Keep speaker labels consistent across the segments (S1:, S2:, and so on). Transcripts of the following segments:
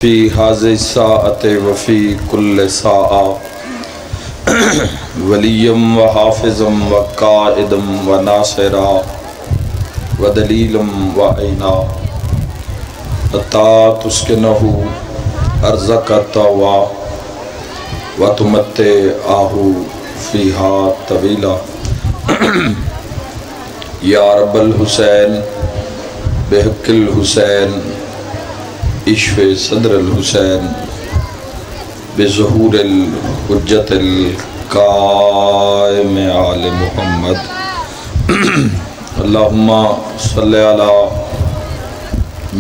S1: فی هذه الساعة وفی کل ساعة ولیا وحافظا وقائدا وناصرا ودلیلا وعینا حتی تسکنہ ارضک طوعا وتمتعہ فیہا طویلا یا رب الحسین بحق الحسین اشف صدر الحسین بظہور الحجت القائم آل محمد اللہم صلی علی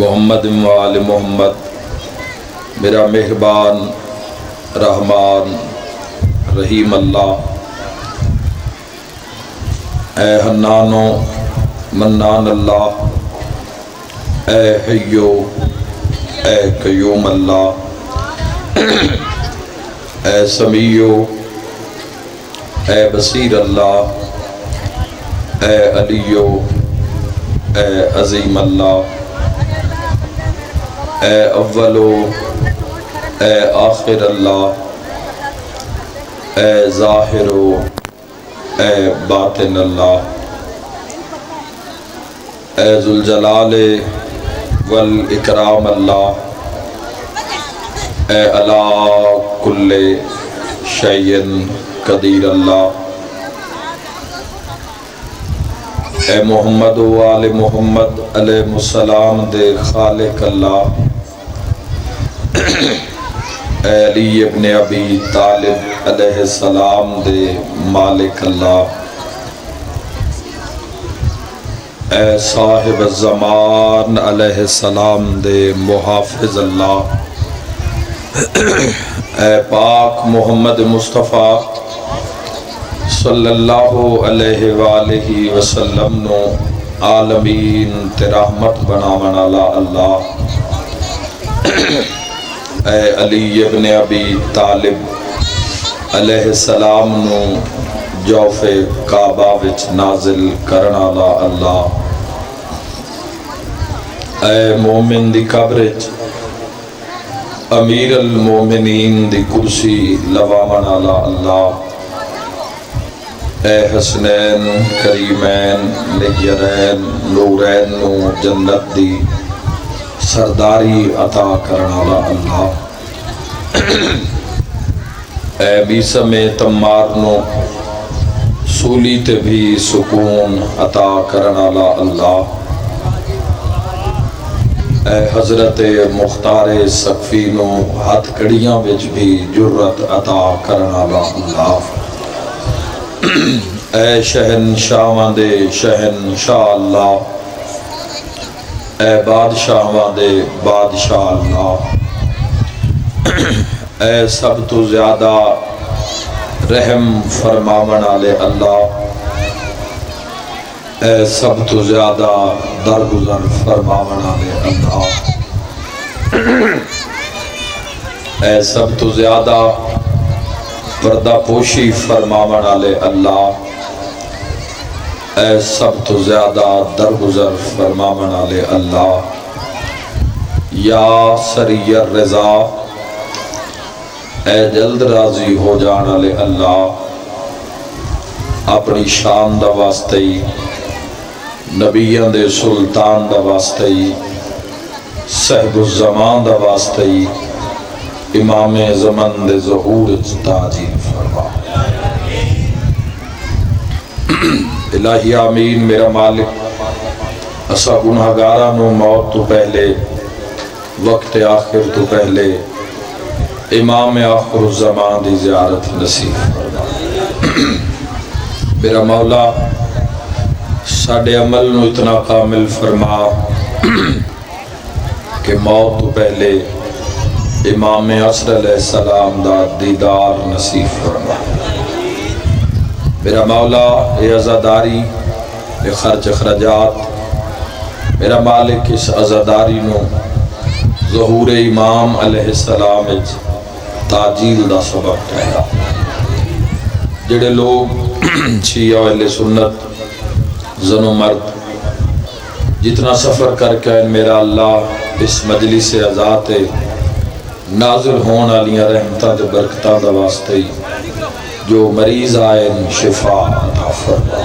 S1: محمد و آل محمد۔ میرا مہربان رحمان رحیم اللہ، اے حنان و منان اللہ، اے حیو اے قیوم اللہ، اے سمیع اے بصیر اللہ، اے علی اے عظیم اللہ، اے اول اے آخر اللہ، اے ظاہر اے باطن اللہ، اے ذوالجلال والاکرام اللہ، اے علی کل شیء قدیر اللہ، اے محمد و آل محمد علیہ السلام دے خالق اللہ، اے علی ابن ابی طالب علیہ السلام دے مالک اللہ، اے صاحب الزمان علیہ السلام دے محافظ اللہ، اے پاک محمد مصطفیٰ صلی اللہ علیہ وآلہ وسلم نو عالمین تے رحمت بناون والا اللہ، اے علی ابن ابی طالب علیہ السلام نو جوف کعبہ وچ نازل کرن والا اللہ، اے مومن دی قبر وچ امیر المومنین دی کرسی لواون والا اللہ، اے حسنین کریمین نیرین نورین نو جنت دی سرداری عطا کرن والا اللہ، اے بیسم تمار نو سولی تے بھی سکون عطا کرن والا اللہ، اے حضرت مختار سقفی نو ہاتھ کڑیاں وچ بھی جرت عطا کرن والا اللہ، اے شہنشاہاں دے شہنشاہ اللہ، اے بادشاہاں دے بادشاہ اللہ، اے سب تو زیادہ رحم فرماون والے اللہ، اے سب تو زیادہ درگزر فرماون والے اللہ، اے سب تو زیادہ پردہ پوشی فرماون والے اللہ، اے سب تو زیادہ درگزر فرماون والے اللہ، یا سری الرضا اے جلد راضی ہو جان والے اللہ، اپنی شان دا واسطے ہی نبیان دے سلطان دا واسطے ہی صاحب الزمان دا واسطے ہی امام زمن دے ظہور تاجیل فرما۔ الہی آمین۔ میرا مالک اسا گناہگاراں نو موت تو پہلے وقت آخر تو پہلے امام آخر الزمان دی زیارت نصیب فرما۔ میرا مولا ساڑے عمل نو اتنا کامل فرما کہ موت تو پہلے امام عصر علیہ السلام دا دیدار نصیب فرما۔ میرا مولا یہ عزاداری یہ خرچ اخراجات میرا مالک اس عزاداری نو ظہور امام علیہ السلام تاجیل دا سبب ٹھہرا۔ جڑے لوگ شیعہ اہل سنت زن و مرد جتنا سفر کر کے میرا اللہ اس مجلس عزات نازل ہون والیاں رحمتاں تے برکتاں دا واسطے ہی جو مریض آئے شفا عطا فرما،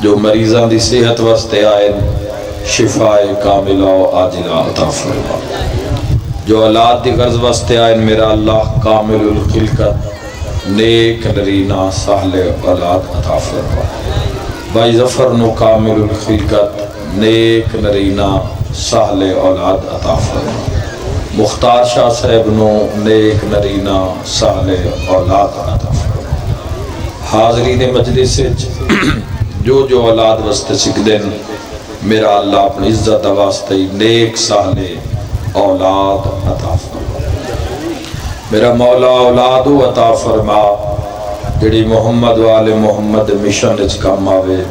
S1: جو مریضاں دی صحت واسطے آئے شفا کاملہ و عاجلہ عطا فرما، جو اولاد دی غرض واسطے آئے میرا اللہ کامل الخلقت نیک نرینہ صالح اولاد عطا فرما، بھائی ظفر نو کامل الخلقت نیک نرینہ صالح اولاد عطا فرما، مختار شاہ صاحب نو نیک نرینہ صالح اولاد عطا فرما، حاضرین مجلس جو اولاد واسطے سکدن میرا اللہ اپنی عزت واسطے نیک صالح اولاد عطا فرما، میرا مولا اولاد عطا فرما جڑی محمد والے محمد مشن وچ کم آوے،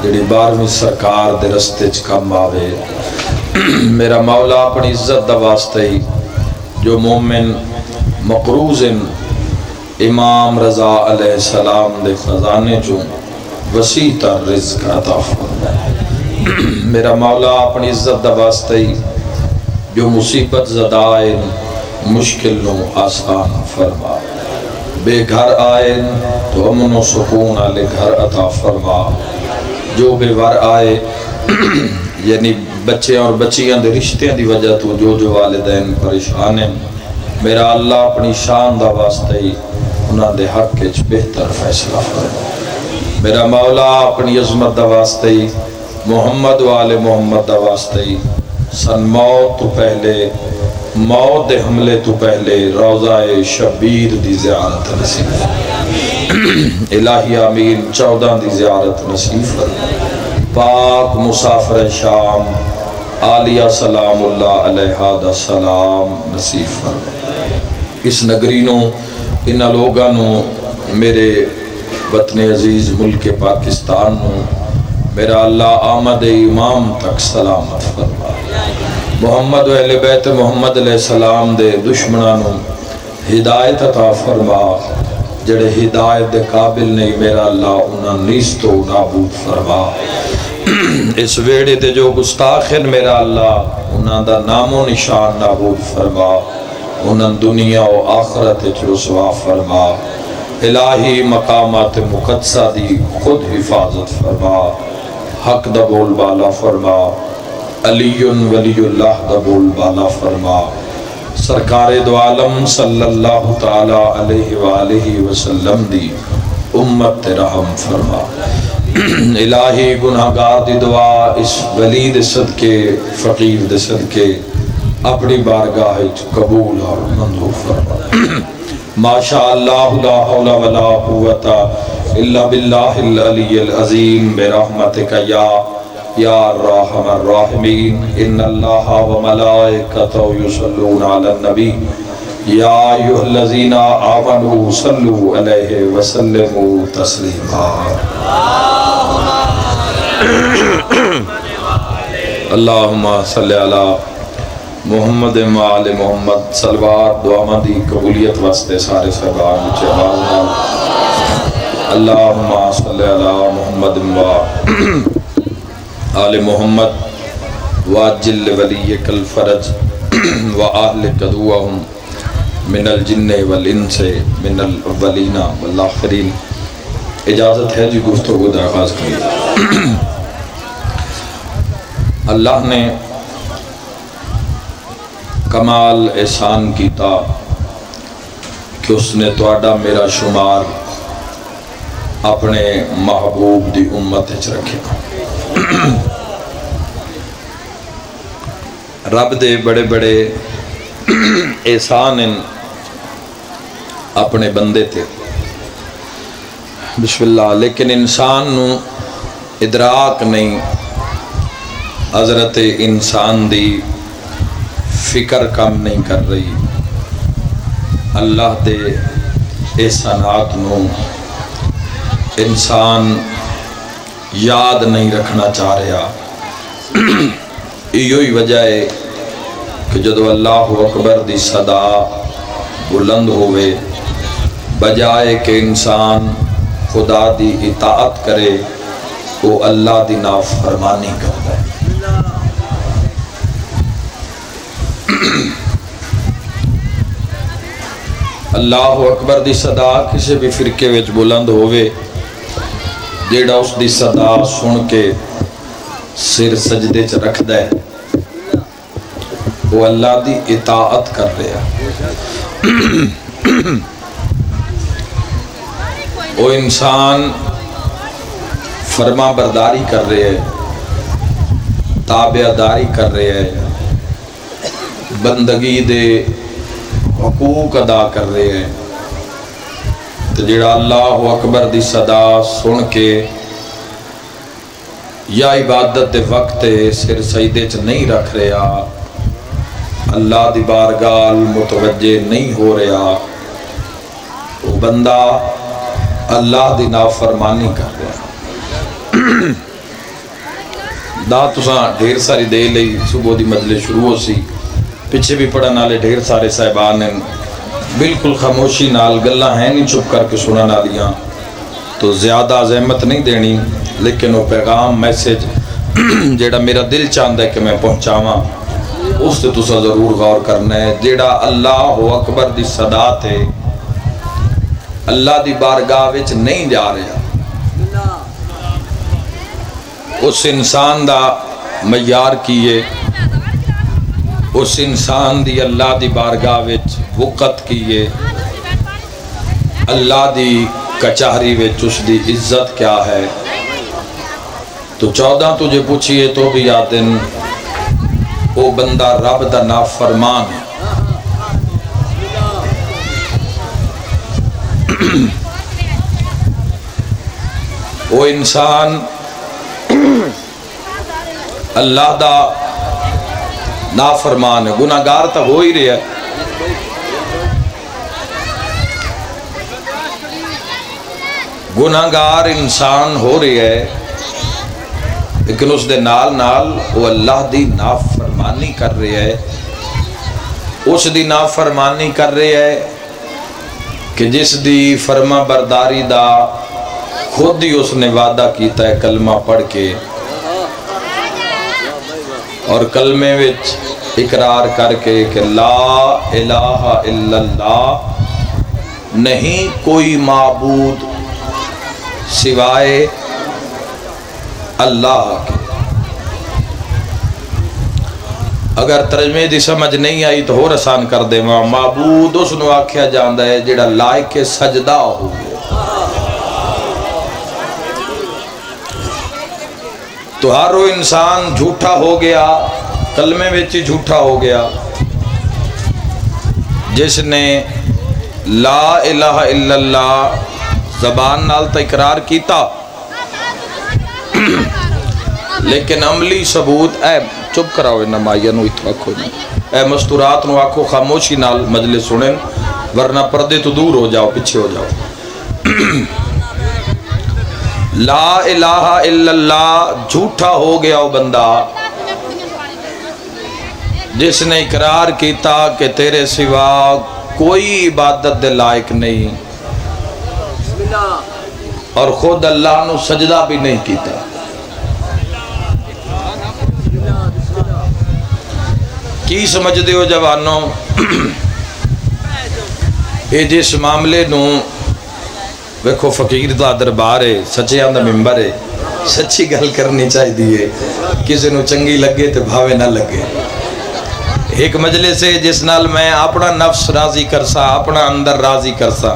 S1: جڑی 12ویں سرکار دے رستے وچ کم آوے، میرا مولا اپنی عزت دا واسطے ہی جو مومن مقروض امام رضا علیہ السلام دے خزانے چوں وسیع تر رزق عطا فرما، میرا مولا اپنی عزت دا واسطے ہی جو مصیبت زدہ آئے مشکل نو آسان فرما، بے گھر آئے تو امن و سکون والے گھر عطا فرما، جو بے ور آئے یعنی بچے اور بچیاں دے رشتیاں دی وجہ تو جو والدین پریشان ہیں میرا اللہ اپنی شان دا واسطے ہی انہاں دے حق وچ بہتر فیصلہ فرما، میرا مولا اپنی عظمت دا واسطے ہی محمد والے محمد دا واسطے ہی سن موت تو پہلے موت دے حملے تو پہلے روضہ شبیر دی زیارت نصیب الہی آمین 14 دی زیارت نصیب فرما، پاک مسافر شام عالیہ سلام اللہ علیہ دا سلام نصیب فرما، اس نگرینوں انہا لوگانوں میرے وطن عزیز ملک پاکستان نوں میرا اللہ آمد امام تک سلامت فرما، محمد و اہل بیت محمد علیہ السلام دے دشمنانوں ہدایت عطا فرما، جڑے ہدایت دے قابل نہیں میرا اللہ انہاں نیستو نابود فرما، اس ویڑے دے جو گستاخن میرا اللہ انہاں دا نام و نشان نابود فرما، انہاں دنیا و آخرت رسوا فرما، الہی مقامات مقدسہ دی خود حفاظت فرما، حق دا بول بالا فرما، علی ولی اللہ دا بول بالا فرما، سرکار دو عالم صلی اللہ تعالی علیہ وآلہ وسلم دی امت رحم فرما، الہی گناہگار دی دعا اس ولی دے صدقے فقیر دے صدقے اپنی بارگاہ قبول اور منظور فرما، ماشاءاللہ لا حول ولا قوت الا باللہ العلی العظیم برحمتک یا الرحم الراحمین، ان اللہ و ملائکتہ یصلون علی النبی یا ایھا الذین آمنوا صلوا علیہ وسلموا تسلیما، اللہم صلی علی محمد وآل محمد، صلوات دعا مندی قبولیت واسطے سارے صحابہ اچھے آواز اللہم صلی علی محمد وآل محمد واجل ولیک الفرج وآہل قدوہم من الجن والانس من الاولین والآخرین۔ اجازت ہے جی گفتگو دا آغاز کریں۔ اللہ نے کمال احسان کیتا کہ اس نے تواڈا میرا شمار اپنے محبوب دی امت وچ رکھے، رب دے بڑے بڑے احسان اپنے بندے تے بسم اللہ، لیکن انسان نو ادراک نہیں، حضرت انسان دی فکر کم نہیں کر رہی، اللہ دے احسانات نو انسان یاد نہیں رکھنا چاہ رہا۔ یہی وجہ ہے کہ جدو اللہ اکبر دی صدا بلند ہوئے، بجائے کہ انسان خدا دی اطاعت کرے وہ اللہ دی نافرمانی کرتا ہے۔ اللہ اکبر دی صدا کسی بھی فرقے وچ بلند ہوئے، جیڑا اس دی صدا سن کے سر سجدے چ رکھ دے وہ اللہ دی اطاعت کر رہا، وہ انسان فرما برداری کر رہے ہیں، تابع داری کر رہے ہیں، بندگی دے حقوق ادا کر رہے ہیں۔ تو جڑا اللہ اکبر دی صدا سن کے یا عبادت دے وقت سر سجدے چ نہیں رکھ رہا، اللہ دی بارگاہ متوجہ نہیں ہو رہا، وہ بندہ اللہ دی نافرمانی کر رہا۔ دا تساں ڈھیر ساری دے لئی صبح دی مجلس شروع ہو سی، پیچھے بھی پڑھن والے ڈھیر سارے صاحبان ہیں، بالکل خاموشی نال گلاں ہیں نہیں چپ کر کے سنن والیاں، تو زیادہ زحمت نہیں دینی، لیکن وہ پیغام میسج جیڑا میرا دل چاہتا ہے کہ میں پہنچاواں اس تے تساں ضرور غور کرنا ہے۔ جیڑا اللہ اکبر دی صدا تے اللہ دی بارگاہ وچ نہیں جا رہا، اس انسان دا معیار کیے، اس انسان دی اللہ دی بارگاہ وچ وقت کیے، اللہ دی کچہری وچ اس دی عزت کیا ہے۔ تو 14 تجھے پوچھئے تو بھی یادن وہ بندہ رب دا نافرمان ہے۔ وہ انسان اللہ دا نافرمان ہے، گناہگار تو ہو ہی رہا ہے، گناہگار انسان ہو رہی ہے، لیکن اس دے نال نال وہ اللہ دی نافرمانی کر رہی ہے۔ اس دی نافرمانی کر رہی ہے کہ جس دی فرما برداری دا خود ہی اس نے وعدہ کیتا ہے کلمہ پڑھ کے، اور کلمے وچ اقرار کر کے کہ لا الہ الا اللہ، نہیں کوئی معبود سوائے اللہ کے۔ اگر ترجمے دی سمجھ نہیں آئی تو اور آسان کر دے، معبود اس نو آکھیا جاندا ہے جڑا لائق سجدہ ہو گیا۔ تو ہر وہ انسان جھوٹا ہو گیا، کلمے وچ ہی جھوٹا ہو گیا، جس نے لا الہ الا اللہ زبان نال تا اقرار کیتا، لیکن عملی ثبوت اے چپ کراؤ نمائیہ نو اتو آکھو، اے مستورات نو آکھو خاموشی نال مجلس سنن، ورنہ پردے تو دور ہو جاؤ، پیچھے ہو جاؤ۔ لا الہ الا اللہ جھوٹا ہو گیا وہ بندہ جس نے اقرار کیتا کہ تیرے سوا کوئی عبادت دے لائق نہیں، اور خود اللہ نو سجدہ بھی نہیں کیتا۔ کی سمجھ دے ہو جوانوں، اے جس معاملے نو ویکھو فقیر دا دربار ہے، سچیاں دا ممبر ہے، سچی گل کرنی چاہی دیئے، کسی نو چنگی لگے تے بھاوے نہ لگے۔ ایک مجلس ہے جس نال میں اپنا نفس راضی کرسا، اپنا اندر راضی کرسا،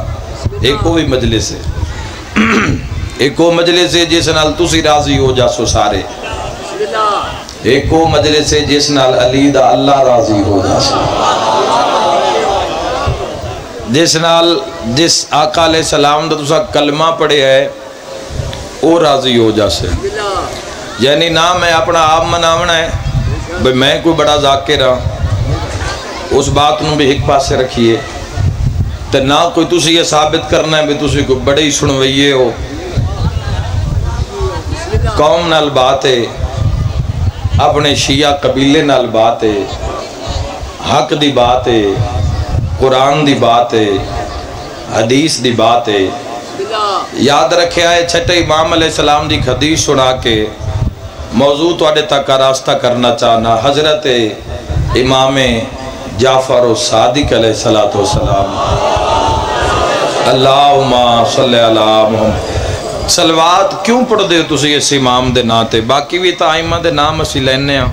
S1: ایک وہ بھی مجلس ہے۔ ایک وہ مجلس ہے جس نال تسی راضی ہو جاسو سارے، ایک وہ مجلس ہے جس نال علی دا اللہ راضی ہو جاسو، جس نال جس آقا علیہ السلام دا تسا کلمہ پڑھے ہے وہ راضی ہو جاسے۔ یعنی نہ میں اپنا آپ مناونا ہے بھئی میں کوئی بڑا ذاکر ہاں، اس بات نو بھی ایک پاس سے رکھیے، تے نہ کوئی تسی یہ ثابت کرنا ہے بھی تسی کوئی بڑے ہی سنوئیے ہو۔ قوم نال بات ہے، اپنے شیعہ قبیلے نال بات ہے، حق دی بات ہے، قرآن دی بات ہے، حدیث دی بات ہے۔ یاد رکھے آئے چھٹے امام علیہ السلام دی حدیث سنا کے موضوع توڑے تک راستہ کرنا چاہنا، حضرت امام جعفر و صادق علیہ السلام اللہم صلی اللہ محمد۔ سلوات کیوں پڑھ دے تسی اس امام دے نام تے؟ باقی بھی تا ائمہ دے نام اسی لینے ہیں،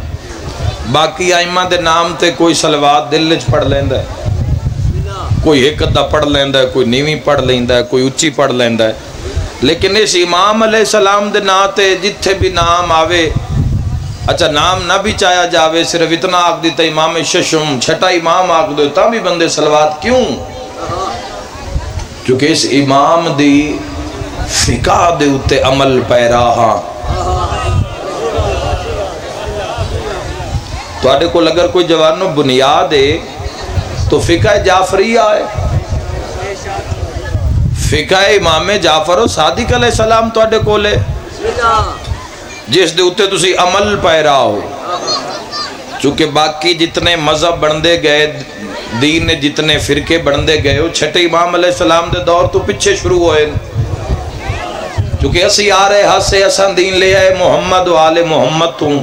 S1: باقی ائمہ دے نام تے کوئی سلوات دل وچ پڑھ لیندا ہے، کوئی ایک ادھا پڑھ لیندا ہے، کوئی نیویں پڑھ لیندا ہے، کوئی اچھی پڑھ لیندا ہے، لیکن اس امام علیہ السلام دے نام تے جتھے بھی نام آوے، اچھا نام نہ بھی چاہیا جاوے، صرف اتنا آکھ دیتا امام ششم چھٹا امام آکھ دو، تا بھی بندے سلوات کیوں؟ چونکہ اس امام دی فقہ دے اتے عمل پیرا ہاں۔ تو آڑے کو اگر کوئی جوانو بنیاد ہے تو فقہ جعفریہ ہے، فقہ امام جعفر و صادق علیہ السلام تو آڑے کو لے جس دے اتے تسی عمل پیرا ہو۔ چونکہ باقی جتنے مذہب بندے گئے، دین نے جتنے فرقے بندے گئے ہو، چھٹے امام علیہ السلام دے دور تو پچھے شروع ہوئے، چونکہ اسی آ رہے ہاتھ سے اساں دین لے آئے محمد و آل محمد توں۔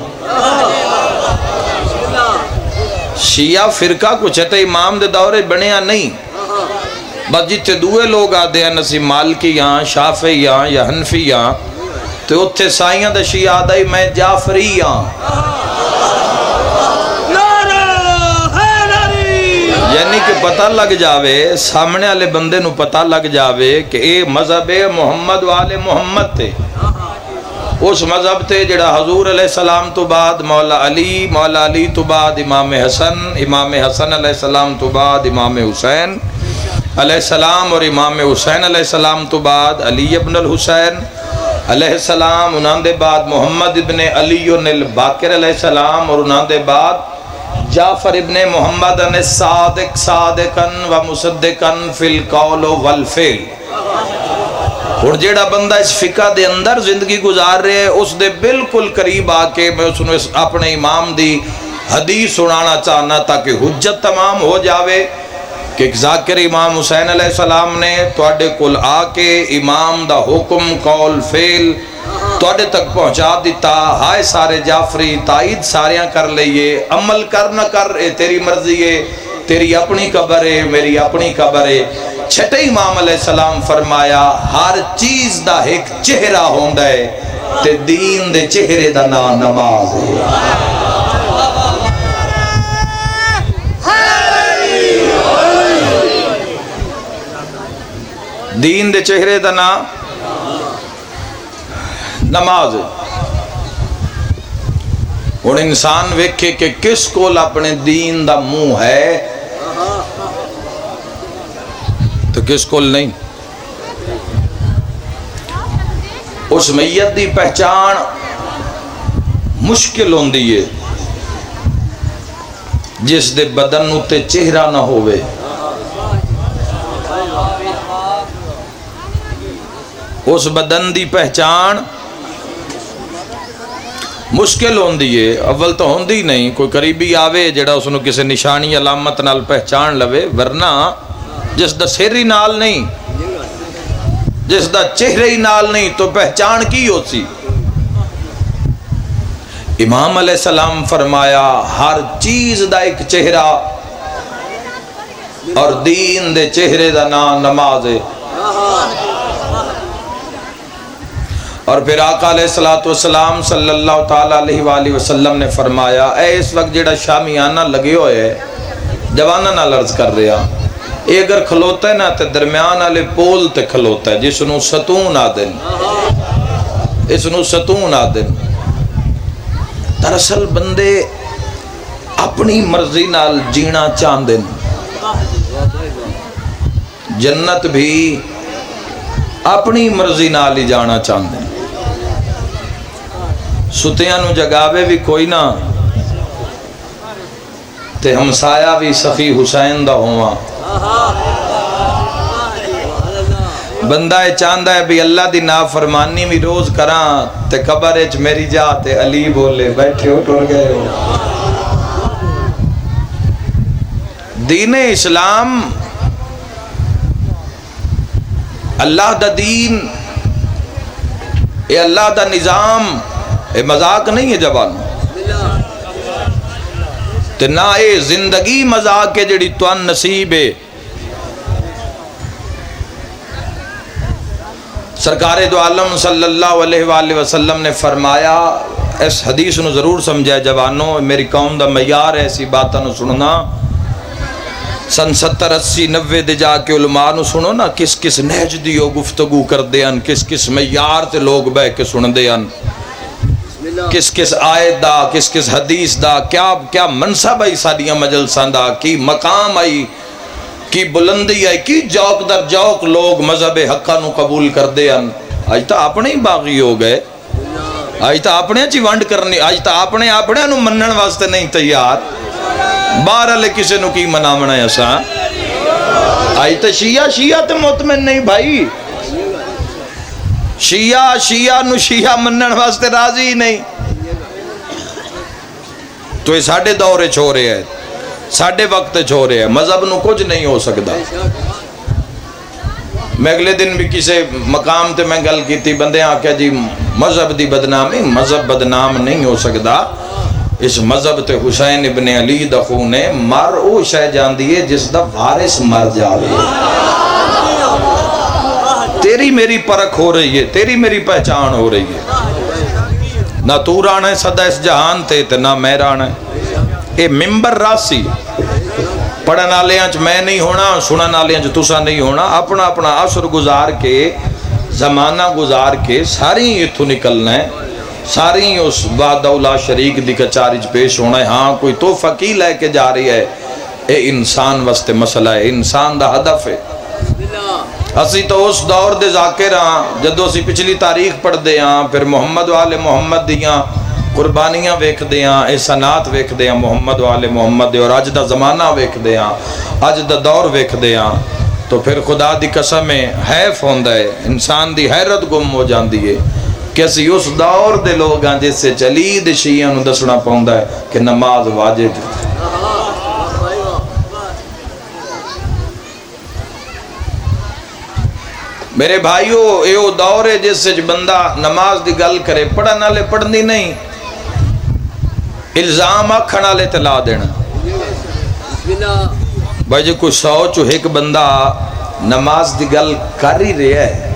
S1: شیعہ فرقہ کو چھٹے امام دے دورے بنیا نہیں، بس جتے دوئے لوگ آدھے ہیں نسی مالکیاں، شافعیاں یا حنفیاں، تو اتھے سائیاں دا شیعہ آدھائی میں جعفریاں، یعنی کہ پتہ لگ جاوے سامنے والے بندے نو پتہ لگ جاوے کہ اے مذہب محمد والے محمد تے، اس مذہب تے جڑا حضور علیہ السلام تو بعد مولا علی تو بعد امام حسن علیہ السلام تو بعد امام حسین علیہ السلام، اور امام حسین علیہ السلام تو بعد علی ابن الحسین علیہ السلام، انہاں دے بعد محمد ابن علی الباقر علیہ السلام، اور انہاں دے بعد جعفر ابن محمد الصادق صادقاً و مصدقاً فی القول والفعل۔ اور جیڑا بندہ اس فقہ دے اندر زندگی گزار رہے ہیں، اس دے بالکل قریب آکے میں اس نے اپنے امام دی حدیث سنانا چاہنا تاکہ حجت تمام ہو جاوے کہ ذاکر امام حسین علیہ السلام نے توڑے کل آکے امام دا حکم قول فعل توڑے تک پہنچا دیتا، ہائے سارے جعفری تائید ساریاں کر لئیے، عمل کر نہ کر اے تیری مرضی ہے، تیری اپنی قبر ہے، میری اپنی قبر ہے۔ چھٹے امام علیہ السلام فرمایا ہر چیز دا ایک چہرہ ہوندہ ہے، تے دین دے چہرے دا نام نماز ہے۔ دین دے چہرے دا نام نماز ہے۔ اور انسان ویکھے کہ کس کول اپنے دین دا منہ ہے تو کس کول نہیں۔ اس میت دی پہچان مشکل ہوندی ہے جس دے بدن اتے چہرہ نہ ہوئے۔ اس بدن دی پہچان مشکل ہوندی ہے، اول تو ہوندی نہیں، کوئی قریبی آوے جڑا اس نے کسی نشانی علامت نال پہچان لوے، ورنہ جس دا سر ہی نال نہیں، جس دا چہرے ہی نال نہیں تو پہچان کی ہوتی۔ امام علیہ السلام فرمایا ہر چیز دا ایک چہرہ، اور دین دے چہرے دا نام نماز ہے۔ اور پھر آقا علیہ السلام صلی اللہ تعالیٰ علیہ وآلہ وسلم نے فرمایا اے اس وقت جڑا شامیانہ لگے ہوئے جوانہ نہ لرز کر رہا، اے اگر کھلوتا ہے نا تے درمیان والے پول تے کھلوتا ہے جس نو ستون آدن، اس نو ستون آدن۔ دراصل بندے اپنی مرضی نال جینا چاندن، جنت بھی اپنی مرضی نال ہی جانا چاندن۔ ستیاں نو جگاوے بھی کوئی نہ تے ہمسایا بھی سخی حسین دا ہوا۔ بندہ چاندہ ہے بھی اللہ دی نافرمانی بھی روز کراں تے قبر اچ میری جا تے علی بولے بیٹھے ہو ٹر گئے ہو۔ دین اسلام اللہ دا دین، اے اللہ دا نظام، اے مذاق نہیں ہے جوان، تے نہ اے زندگی مذاق کے جڑی توان نصیب ہے۔ سرکار دو عالم صلی اللہ علیہ وآلہ وسلم نے فرمایا، اس حدیث نو ضرور سمجھا جوانوں، میری قوم دا معیار ہے ایسی باتاں نو سننا۔ سن 70 80 90 دے جا کے علماء نو سنو نا، کس کس نہج دی او گفتگو کردے ہیں، کس کس معیار تے لوگ بہ کے سندے ہیں، کس کس آیت دا، کس کس حدیث دا، کیا منصب آئی ساڈیاں مجلساں دا، کی مقام آئی، کی بلندی آئی، کی جوک در جوک لوگ مذہب حقہ نو قبول کردے ہیں۔ آج تا اپنے ہی باغی ہو گئے، آج تا اپنے چی ونڈ کرنی، آج تا اپنے نو منن واسطے نہیں تیار، باہر لے کسے نو کی منامنا ہے اساں۔ آج تا شیعہ تے مطمئن نہیں بھائی، شیعہ نو شیعہ منن واسطے راضی نہیں۔ تو یہ ساڑھے دورے چھوڑے ہیں، ساڑھے وقت چھوڑے ہیں، مذہب نو کچھ نہیں ہو سکتا۔ میں اگلے دن بھی کسی مقام تے میں گل کی تھی، بندے آکھیا جی مذہب دی بدنامی، مذہب بدنام نہیں ہو سکتا، اس مذہب تے حسین ابن علی دا خونے مر او شے جاندی ہے جس دا وارث مر جاوے۔ تیری میری پرکھ ہو رہی ہے، تیری میری پہچان ہو رہی ہے، نہ تو رانا ہے صدا اس جہان تے نہ میں رانا ہے۔ اے ممبر راسی پڑھن آلیاں چ میں نہیں ہونا، سنن آلیاں چ تسا نہیں ہونا، اپنا اپنا عصر گزار کے، زمانہ گزار کے ساری اتھو نکلنا ہے، ساری اس وحدہ لا شریک دی کچاری چ پیش ہونا ہے۔ ہاں کوئی تحفہ کی لے کے جا رہی ہے، اے انسان واسطے مسئلہ ہے، انسان دا ہدف ہے۔ اسی تو اس دور دے ذاکر ہاں، جدو اسی پچھلی تاریخ پڑھ دے ہاں، پھر محمد والے محمد دیاں قربانیاں ویکھ دے ہاں، احسانات ویکھ دے ہاں محمد والے محمد دے، اور اج دا زمانہ ویکھ دے ہاں، اج دا دور ویکھ دے ہاں، تو پھر خدا دی قسم حیف ہوندا ہے، انسان دی حیرت گم ہو جاندی ہے کہ اسی اس دور دے لوگ ہاں جس سے چلی دے شیعہ نو دسنا پوندا ہے کہ نماز واجب۔ میرے بھائیو، اے وہ دور ہے جس سے بندہ نماز دی گل کرے، پڑھن والے پڑھنی نہیں، الزام آکھن والے تے لا دینا۔ بھائی جی کوئی 100 چو ایک بندہ نماز دی گل کر ہی رہا ہے،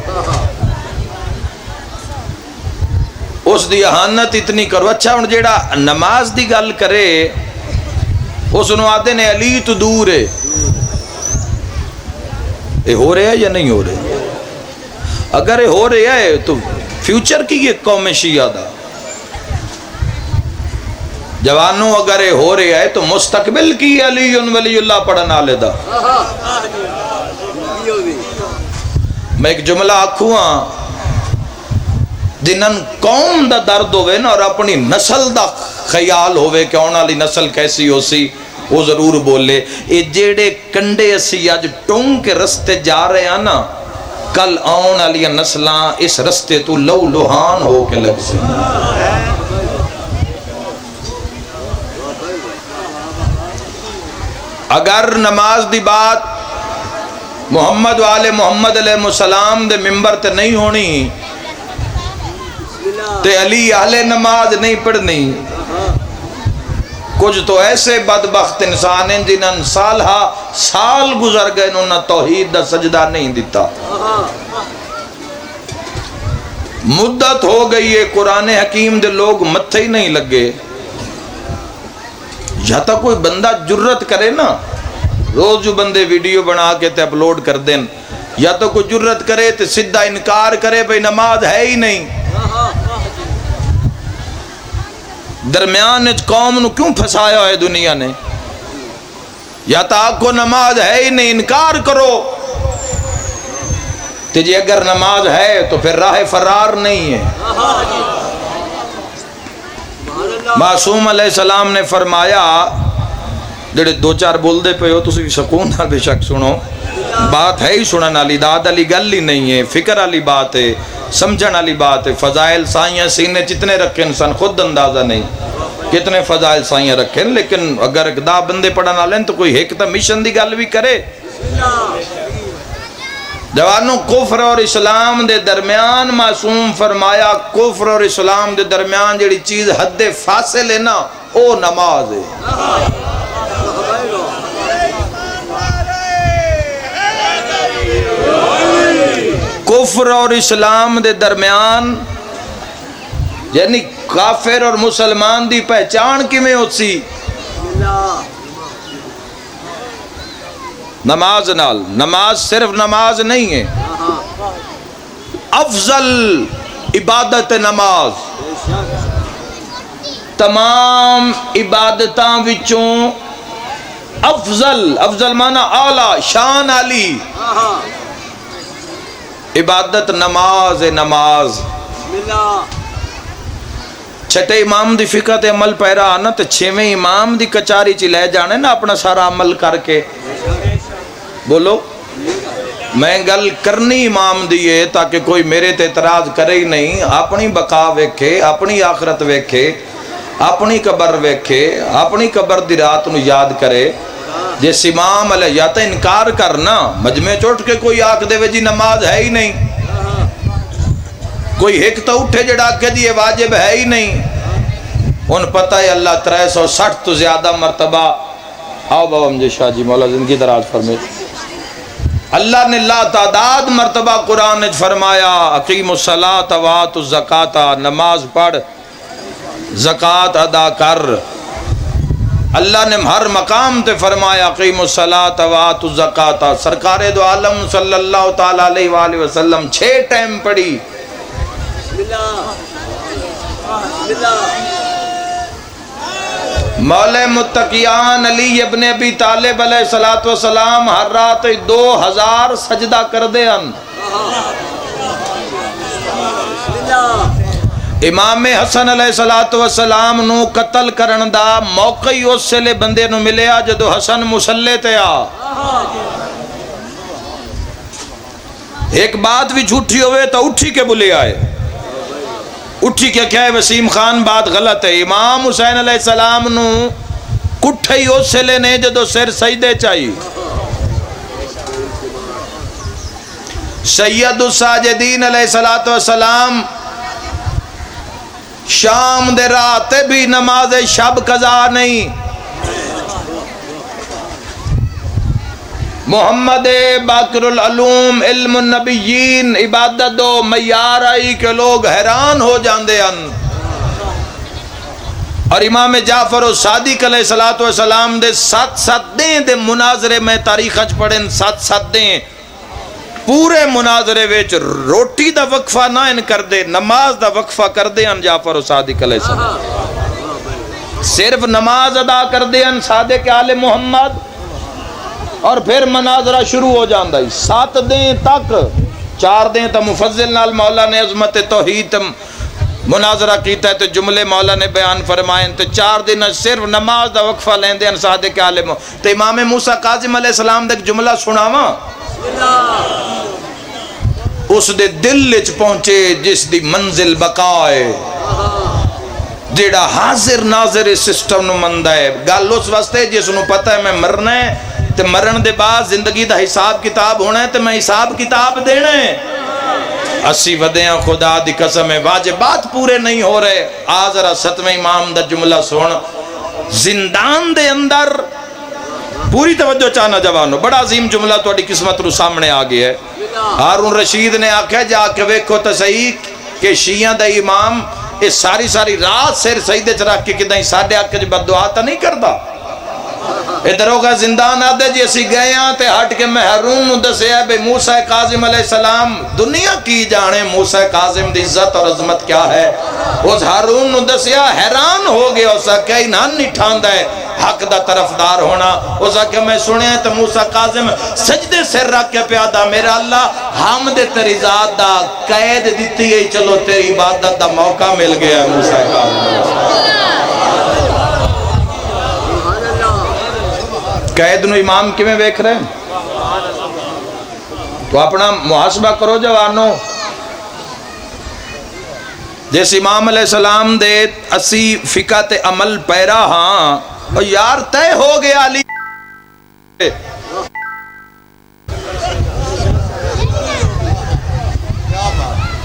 S1: اس دی اہانت اتنی کرو۔ اچھا ہن جیڑا نماز دی گل کرے اس نو آدھے نے علی تو دور ہے، اے ہو رہا ہے یا نہیں ہو رہا؟ اگر ہو رہا ہے تو فیوچر کی یہ قوم شیعہ دا جوانوں، اگر ہو رہا ہے تو مستقبل کی علی ولی اللہ پڑھنا لے دا۔ میں ایک جملہ آکھوں ہاں، جنہاں قوم دا درد ہوئے نا اور اپنی نسل دا خیال ہوئے کہ آنے والی نسل کیسی ہو سی، وہ ضرور بولے اے جیڑے کنڈے اسی آج ٹونگ کے رستے جا رہے ہیں نا، کل آن والی نسلاں اس رستے تو لو لوہان ہو کے لگ سے۔ اگر نماز دی بات محمد والے محمد علیہ السلام دے ممبر تے نہیں ہونی تے علی اہل نماز نہیں پڑھنی۔ کچھ تو ایسے بدبخت انسان ہیں جنہاں سال گزر گئے، انہوں نے توحید دا سجدہ نہیں دیتا، مدت ہو گئی ہے قرآن حکیم دے لوگ متھے ہی نہیں لگے۔ یا تو کوئی بندہ جرت کرے نا، روز جو بندے ویڈیو بنا کے تے اپلوڈ کر دیں، یا تو کوئی جرت کرے تے سدھا انکار کرے بھئی نماز ہے ہی نہیں۔ درمیان قوم نو کیوں پھنسایا ہے دنیا نے؟ یا تو آپ کو نماز ہے ہی نہیں، انکار کرو تو جی اگر نماز ہے تو پھر راہ فرار نہیں ہے۔ معصوم علیہ السلام نے فرمایا، جڑے دو چار بول دے پہ ہو تو سکون نہ بے شک سنو، بات ہے ہی سنن والی، داد علی گل ہی نہیں ہے، فکر والی بات ہے، سمجھن والی بات ہے۔ فضائل سائیاں سینے جتنے رکھے انسان خود اندازہ نہیں کتنے فضائل سائیاں رکھے، لیکن اگر دا بندے پڑھن والے تو کوئی ایک تا مشن دی گل بھی کرے۔ جوانوں، کفر اور اسلام دے درمیان معصوم فرمایا، کفر اور اسلام دے درمیان جڑی چیز حد فاصل ہے نا، او نماز ہے۔ کفر اور اسلام دے درمیان یعنی کافر اور مسلمان دی پہچان کیویں ہوسی؟ نماز نال۔ نماز صرف نماز نہیں ہے، افضل عبادت نماز تمام عبادتاں وچوں افضل معنی اعلی شان علی عبادت نماز ہے۔ نماز چھٹے امام دی فقہ تے عمل پیرا آنا تے چھویں امام دی کچاری چ لے جانے نا اپنا سارا عمل کر کے۔ بولو میں گل کرنی امام دی ہے تاکہ کوئی میرے تے اعتراض کرے ہی نہیں، اپنی بقا ویکھے، اپنی آخرت ویکھے، اپنی قبر ویکھے، اپنی قبر دی رات نو یاد کرے۔ جس امام علیہ یا تے انکار کرنا مجمع چوٹ کے کوئی آکھ دے وے جی نماز ہے ہی نہیں، کوئی ایک تو اٹھے جڑا کہ جی یہ واجب ہے ہی نہیں، ان پتہ ہے اللہ 360 تو زیادہ مرتبہ۔ آؤ بابا مجھے شاہ جی مولا زندگی دراز فرمائے۔ اللہ نے لا تعداد مرتبہ قرآن نے فرمایا اقیم الصلاۃ وآتوا الزکاۃ، نماز پڑھ زکوٰۃ ادا کر۔ اللہ نے ہر مقام تے فرمایا اقیم الصلاۃ وآتوا الزکاۃ۔ سرکار دو عالم صلی اللہ تعالی علیہ وآلہ وسلم 6 ٹائم پڑھی۔ مولا متقیان علی ابن ابی طالب علیہ السلام ہر رات 2000 سجدہ کر دے ان۔ امام حسن علیہ السلام نو قتل کرن دا موقع ہی اس سے لے بندے نو ملیا جدو حسن مسلح تے آ۔ ایک بات بھی جھوٹی ہوئے تو اٹھی کے بلے آئے، اٹھی کے کہے وسیم خان بات غلط ہے۔ امام حسین علیہ السلام نو کٹھے ہی اس سے لینے جدو سر سجدے چاہیے۔ سید الساجدین علیہ السلام شام دے رات بھی نماز شب قضا نہیں۔ محمد باقر العلوم علم النبیین عبادت دو معیار آئی کہ لوگ حیران ہو جاندے ہیں۔ اور امام جعفر الصادق علیہ السلام دے 7 دیں دے مناظرے میں تاریخ اچ پڑھیں، 7 دیں پورے مناظرے ویچ روٹی دا وقفہ نہ ان کر دے، نماز دا وقفہ کر دے ان جعفر الصادق علیہ السلام، صرف نماز ادا کر دے ان صادق آل محمد، اور پھر مناظرہ شروع ہو جاندہ ہے 7 دیں تک۔ 4 دیں تا مفضل نال مولا نے عظمت توحید مناظرہ کیتا ہے تو جملے مولا نے بیان فرمائیں، تو 4 دن صرف نماز دا وقفہ لیندے ہیں صادق آل محمد۔ تو امام موسیٰ کاظم علیہ السلام دے جملہ سناواں اس دے دل وچ پہنچے جس دی منزل بقائے، جیڑا حاضر ناظر سسٹم نو مندہ ہے۔ گل اس واسطے جس نو پتہ ہے میں مرنا ہے تے مرن دے بعد زندگی دا حساب کتاب ہونا ہے تے میں حساب کتاب دینا ہے۔ 80 ودیاں خدا دی قسم ہے واجبات پورے نہیں ہو رہے۔ آج ذرا 7ویں امام دا جملہ سن، زندان دے اندر پوری توجہ چاہنا جوانو، بڑا عظیم جملہ توڑی قسمت رو سامنے آگیا ہے۔ ہارون رشید نے آکھا جا کے ویکھو تے صحیح کہ شیعہ دا امام اس ساری رات سر سجدے چ رکھ کے کدیں ساڈے آکے جو بد دعا تا نہیں کردا۔ ادھر ہوگا زندان آدھے جی اسی گئے ہاں تے ہٹ کے میں ہارون نو دسیا بے موسیٰ کاظم علیہ السلام دنیا کی جانے موسیٰ کاظم دی عزت اور عظمت کیا ہے۔ اس ہارون نو دسیا حیران ہو گیا، اسا کہ انہاں نہیں ٹھاندا ہے حق دا طرفدار ہونا۔ اسا کہ میں سنیا تو موسیٰ کاظم سجدے سر رکھ کے پیادا میرا اللہ حمد تیری ذات دا قید دیتی ہے، چلو تیری عبادت دا موقع مل گیا موسیٰ کاظم۔ قید نو امام کی میں بیکھ رہے ہیں؟ تو اپنا محاسبہ کرو جوانو۔ جیسے امام علیہ السلام دے 80 فقہ تے عمل پیرا ہاں اور یار تے ہو گیا علی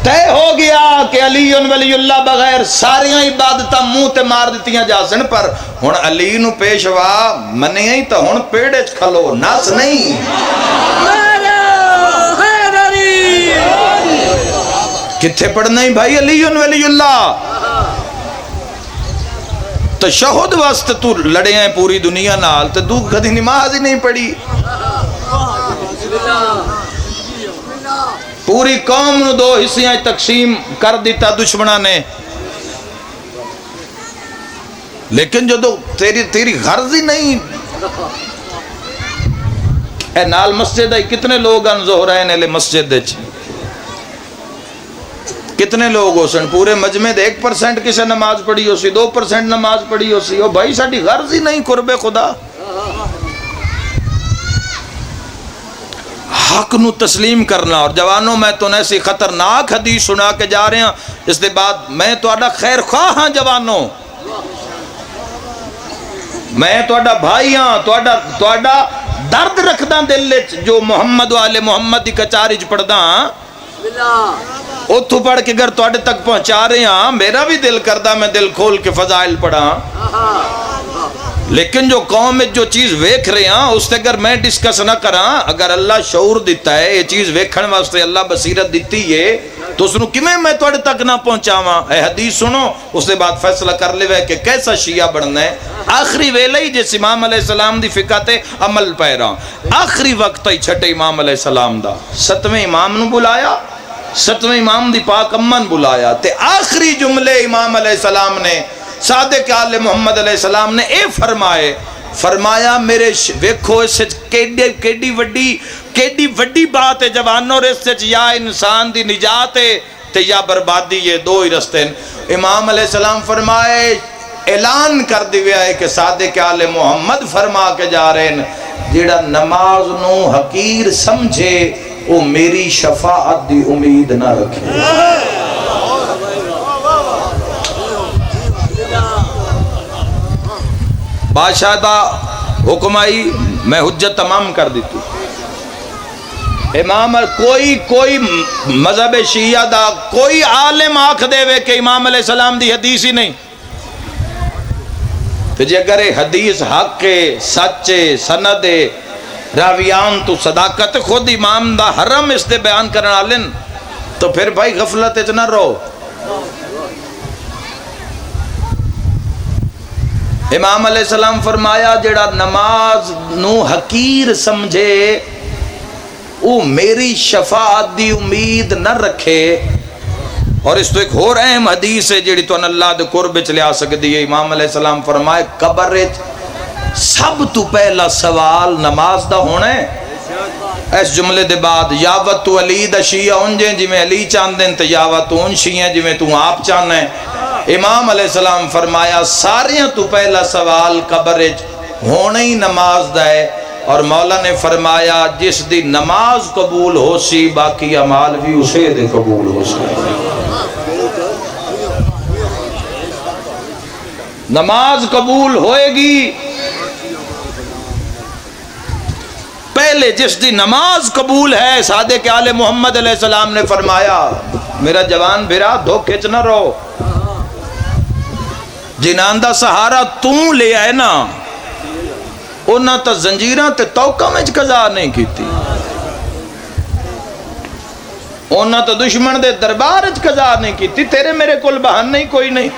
S1: تے ہو گیا کہ علی ولی اللہ بغیر ساریاں عبادتاں منہ تے مار دیتیاں جا سن، پر ہن علی نو پیشوا منیا ہی تو ہن پیڑے چ کھلو نس نہیں۔ کتھے پڑھنا ہی بھائی علی ولی اللہ تشہد واسطے تو لڑے ہیں پوری دنیا نال تے تو کدی نماز ہی نہیں پڑھی پوری قوم نو دو حصیاں تقسیم کر دیتا دشمنہ نے لیکن جو تو تیری غرض ہی نہیں اے نال مسجد ہے کتنے لوگ ان زہرین علی مسجد دے کتنے لوگ ہو سن پورے مجمع دے 1% کسے نماز پڑھی ہو سی 2% نماز پڑھی ہو سی او بھائی ساڑھی غرض ہی نہیں قرب خدا حق نو تسلیم کرنا اور جوانوں میں تو ایسی خطرناک حدیث سنا کے جا رہے ہیں اس دے بعد میں تو آڈا خیر خواہ ہاں جوانوں میں تو آڈا بھائی ہاں تو آڈا درد رکھداں دل جو محمد و آل محمد دی کچارج پڑھداں اتھو پڑھ کے اگر توڑے تک پہنچا رہے ہیں میرا بھی دل کردہ میں دل کھول کے فضائل پڑھا لیکن جو قوم میں جو چیز ویکھ رہے ہیں اس سے اگر میں ڈسکس نہ کراں اگر اللہ شعور دیتا ہے یہ چیز ویکھن واسطے اللہ بصیرت دیتی ہے تو اس نو کیویں میں توڑے تک نہ پہنچاواں اے حدیث سنو اس کے بعد فیصلہ کر لے کہ کیسا شیعہ بڑھنا ہے آخری ویلہ ہی جس امام علیہ السلام دی فقہ تے عمل پیرا آخری وقت ہی چھٹے امام علیہ السلام دا 7ویں امام نو بلایا 7ویں امام دی پاک امن بلایا تے آخری جملے امام علیہ السلام نے صادق آل محمد علیہ السلام نے اے فرمایا میرے ویکھو اس سے کیڈی وڈی بات ہے جوانوں اور اس سے یا انسان دی نجات ہے تے یا بربادی یہ دو ہی رستے امام علیہ السلام فرمائے اعلان کر دیا ہے کہ صادق آل محمد فرما کے جا رہے ہیں جیڑا نماز نو حقیر سمجھے وہ میری شفاعت دی امید نہ رکھے بادشاہ دا حکم آئی میں حجت تمام کر دیتی امام کوئی مذہب شیعہ دا کوئی عالم آنکھ دے وے کہ امام علیہ السلام دی حدیث ہی نہیں تو جے اگر حدیث حق کے سچے سند راویان تو صداقت خود امام دا حرم اس دے بیان کرنا لن تو پھر بھائی غفلت اتنا رہو امام علیہ السلام فرمایا جڑا نماز نو حقیر سمجھے وہ میری شفاعت دی امید نہ رکھے اور اس تو ایک اور اہم حدیث ہے جڑی تو اللہ دے قرب چلے آ سکتی ہے امام علیہ السلام فرمائے قبر سب تو پہلا سوال نماز دا ہونا ہے اس جملے دے بعد یاوت تو علی دا شیعہ انجیں جی میں علی چاندن تو یاوت تو ان شیعہ جی میں تو آپ چاندن ہے امام علیہ السلام فرمایا ساریاں تو پہلا سوال قبر ہونا ہی نماز دا ہے اور مولا نے فرمایا جس دی نماز قبول ہو سی باقی عمال بھی اسے دے قبول ہو سی نماز قبول ہوئے گی پہلے جس دی نماز قبول ہے صادق آل محمد علیہ السلام نے فرمایا میرا جوان بھیرا دھوکے چ نہ رہو جنان دا سہارا توں لے آئے نا انہاں تا زنجیراں تے توقع میں قضا نہیں کیتی انہاں تا دشمن دے دربار قضا نہیں کیتی تیرے میرے کل بہان نہیں کوئی نہیں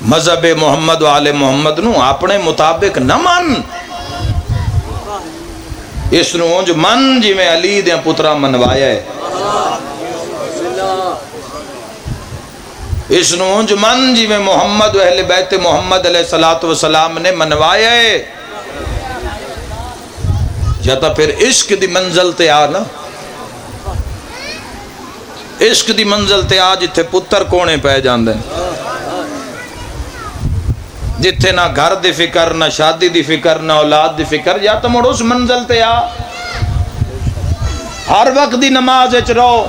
S1: مذہب محمد و آل محمد نو اپنے مطابق نہ من اس نو جو من جی میں علی دے پترا منوایا ہے اس نو جو من جی میں محمد و اہل بیت محمد علیہ السلام نے منوایا ہے یا تا پھر عشق دی منزل تے آ نا عشق دی منزل تے آ جتھے پتر کونے پہ جاندے جتھے نہ گھر دی فکر نہ شادی دی فکر نہ اولاد دی فکر یا تو مڑ اس منزل تے آ ہر وقت دی نماز اچ رہو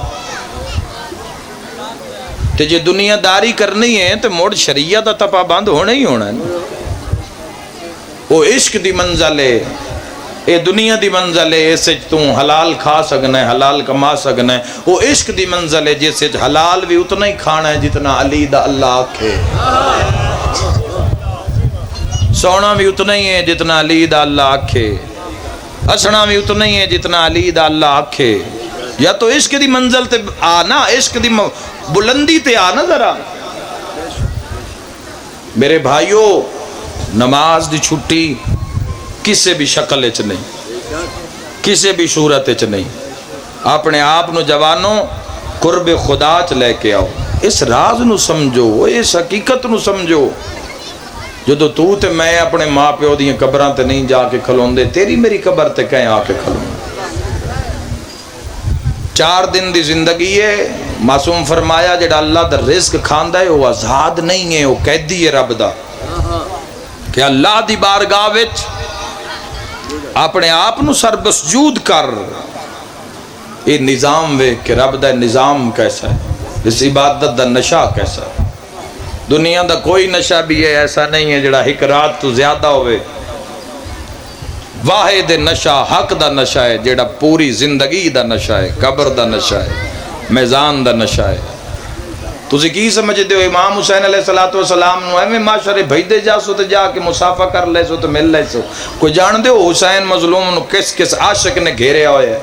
S1: تے جے دنیا داری کرنی ہے تو مڑ شریعت تا پابند ہونا ہی ہونا ہے وہ عشق دی منزل ہے اے دنیا دی منزل ہے اس تو حلال کھا سکنا ہے حلال کما سکنا ہے وہ عشق دی منزل ہے جس حلال بھی اتنا ہی کھانا ہے جتنا علی دا اللہ آکھے سونا بھی اتنا ہی ہے جتنا علی دا اللہ آکھے ہسنا بھی اتنا ہی ہے جتنا علی دا اللہ آکھے یا تو عشق دی منزل تے آنا، عشق دی بلندی تے آنا ذرا۔ میرے بھائیو، نماز دی چھٹی کسے بھی شکل اچ نہیں، کسے بھی صورت اچ نہیں۔ اپنے آپ نو جوانوں قرب خدا چ لے کے آؤ، اس راز نو سمجھو، اس حقیقت نو سمجھو۔ جدو تو تے میں اپنے ماں پیو دی قبراں تے نہیں جا کے کھلوندے، تیری میری قبر تے کہیں آ کے کھلوں۔ 4 دن دی زندگی ہے، معصوم فرمایا جڑا اللہ دا رزق کھاندا ہے وہ آزاد نہیں ہے، وہ قیدی ہے رب دا، کہ اللہ دی بارگاہ وچ اپنے آپ نو سربسجود کر۔ یہ نظام وے کہ رب دا نظام کیسا ہے، اس عبادت دا نشہ کیسا ہے۔ دنیا دا کوئی نشہ بھی ہے ایسا نہیں ہے جڑا ایک رات تو زیادہ ہوئے۔ واحد نشہ حق دا نشہ ہے جڑا پوری زندگی دا نشہ ہے، قبر دا نشہ ہے، میزان دا نشہ ہے۔ تسی کی سمجھتے ہو امام حسین علیہ السلام نو ایویں معاشرے بھیجدے جا سو تے جا کے مصافحہ کر لے سو تے مل لے سو؟ کوئی جان دے ہو حسین مظلوم نو کس کس عاشق نے گھیریا ہوئے ہے؟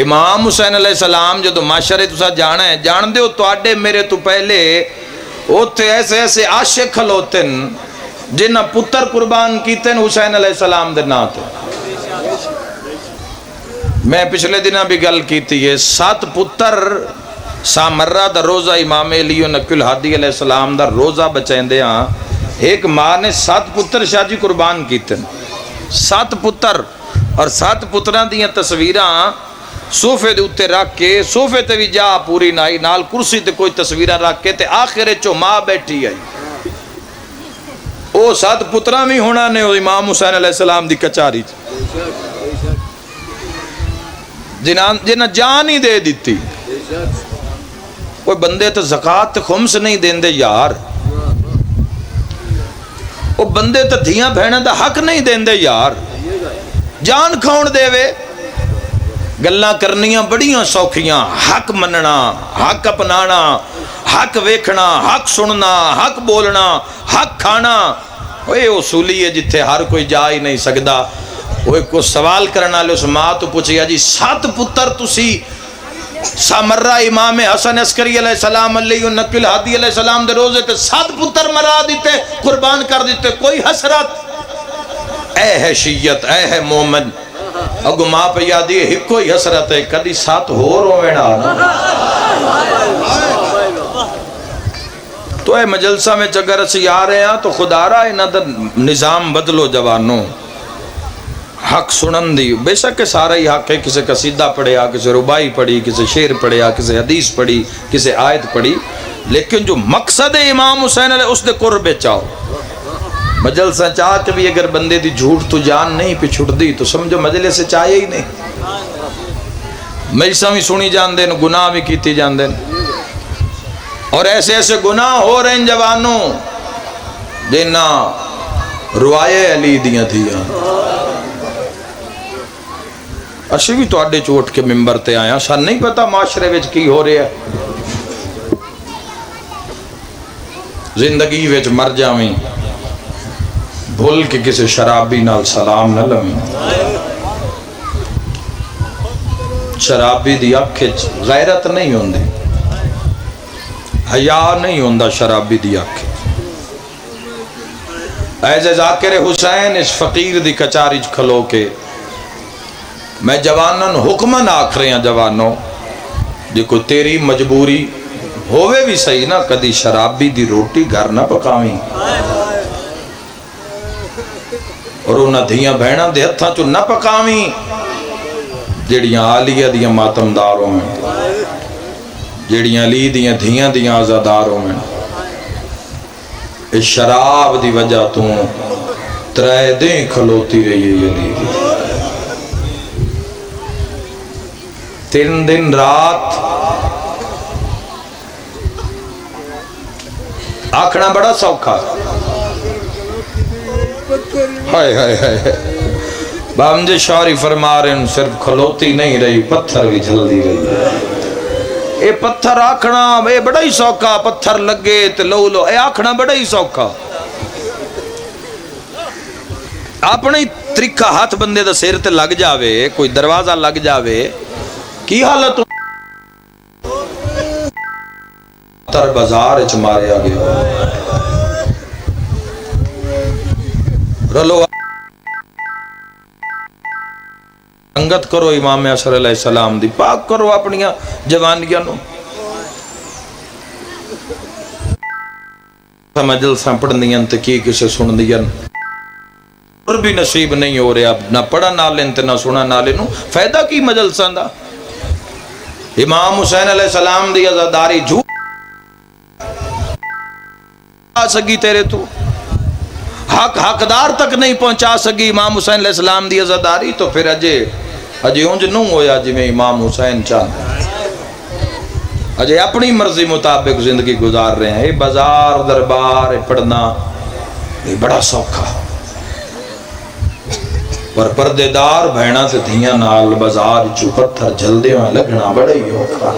S1: امام حسین علیہ السلام جدو معاشرے تسا جانا ہے، جان دے ہو تواڈے میرے تو پہلے اوتھے ایسے ایسے عاشق کھلوتے جنہ پتر قربان کیتے حسین علیہ السلام دے نا تے۔ میں پچھلے دنہ بھی گل کیتی ہے، 7 پتر سامرہ دا روزہ امام علی نقی الہادی علیہ السلام دا روزہ بچائیں دے ہاں، ایک ماں نے 7 پتر شاہ جی قربان کیتے، 7 پتر، اور 7 پتران دیاں تصویراں صوفے دے اتے رکھ کے، صوفے تے بھی جا پوری نائی نال کرسی تے کوئی تصویرہ رکھ کے تے آخر چو ماں بیٹھی آئی۔ او 7 پتران بھی ہونا نے امام حسین علیہ السلام دی کچاری جنہ جان ہی دے دیتی۔ کوئی بندے تے زکاة تے خمس نہیں دین دے یار، وہ بندے تے دھیاں بہنیں دا حق نہیں دین دے یار، جان کھاؤن دے وے۔ گلاں کرنیاں بڑیاں سوکھیاں، حق مننا، حق اپنانا، حق ویکھنا، حق سننا، حق بولنا، حق کھانا، وہ اصولی ہے جتھے ہر کوئی جا ہی نہیں سکدا۔ وہ کو سوال کرنا لے اس ماں تو پوچھیا جی 7 پتر تسی سامرہ امام حسن عسکری علیہ السلام علیہ نقی الہادی علیہ السلام دے روزے تے 7 پتر مرا دیتے، قربان کر دیتے، کوئی حسرت؟ اے ہے شیعت، اے ہے مومن، اگو ماں پہ یادی ہے ایک کوئی حسرت ہے، کدی 7 ہو روینا۔ تو اے مجلسہ میں اگر اسی آ رہے ہیں تو خدا رہا انہاں دا نظام بدلو جوانوں، حق سنن دی۔ بے شک سارا ہی حق ہے، کسے قصیدہ پڑھیا، کسے ربائی پڑھی، کسے شعر پڑھیا، کسے حدیث پڑھی، کسے آیت پڑھی، لیکن جو مقصد امام حسین علیہ اس دے قرب چاہو۔ مجلسہ چاہ کے بھی اگر بندے دی جھوٹ تو جان نہیں پہ چھٹ دی تو سمجھو مجلس سے چاہیے ہی نہیں۔ مجلسہ بھی سنی جان دیں، گناہ بھی کیتی جان دیں، اور ایسے ایسے گناہ ہو رہے ہیں جوانوں جنہ روایے علی دیاں تھیاں۔ اسی بھی تو اڈے چوٹ کے ممبر تے آیا، سن نہیں پتا معاشرے وچ کی ہو رہا ہے۔ زندگی وچ مر جاویں بھول کے کسی شرابی نال سلام نہ لمیں۔ شرابی دی اکھچ غیرت نہیں ہوندی، حیا نہیں ہوندا شرابی دی اکھچ۔ ایسے ذاکر حسین اس فقیر دی کچاری کھلو کے میں جوانن حکمن آکھ رہے ہیں، جوانوں دیکھو تیری مجبوری ہوئے بھی صحیح نہ، کدی شرابی دی روٹی گھر نہ پکاویں، اور انہاں دھیاں بہناں دے ہتھاں چوں نہ پکاویں جڑیاں عالیہ دیاں ماتمداروں میں، جڑیاں علی دیاں دھیاں دیاں آزاداروں میں۔ اس شراب دی وجہ تو 3 دن کھلوتی رہی ہے علی دی، 3 دن رات آکھنا بڑا سوکھا۔ ہائے ہائے ہائے، بامجے شعری فرما رہے ہیں صرف کھلوتی نہیں رہی، پتھر بھی جھلدی رہی۔ اے پتھر آکھنا اے بڑا ہی سوکھا، پتھر لگے تے لو لو، اے آکھنا بڑا ہی سوکھا۔ اپنے طریقہ ہاتھ بندے دا سر تے لگ جاوے، کوئی دروازہ لگ جاوے، کی حالت تر بازار اچ ماریا گیا. رلو انگت کرو امام عصر علیہ السلام دی، پاک کرو اپنی جوانیاں نو. مجلساں پڑھنیاں تے کی کسے سن دیاں اور بھی نصیب نہیں ہو رہا، نہ پڑھا نالے تے نہ سنا نالے نو، فائدہ کی مجلساں دا؟ امام حسین علیہ السلام دی عزاداری جھوٹ آ سکی تیرے تو، حقدار تک نہیں پہنچا سکی امام حسین علیہ السلام دی عزاداری، تو پھر اجے اونج نوں ہویا جی میں امام حسین چاہتا اجے اپنی مرضی مطابق زندگی گزار رہے ہیں. یہ بازار دربار پڑھنا یہ بڑا سوکھا، پر پردے دار بہنا تے دھیاں نال بازار چو پتھر جلدے ہوئے لگنا بڑا ہی اوکھا.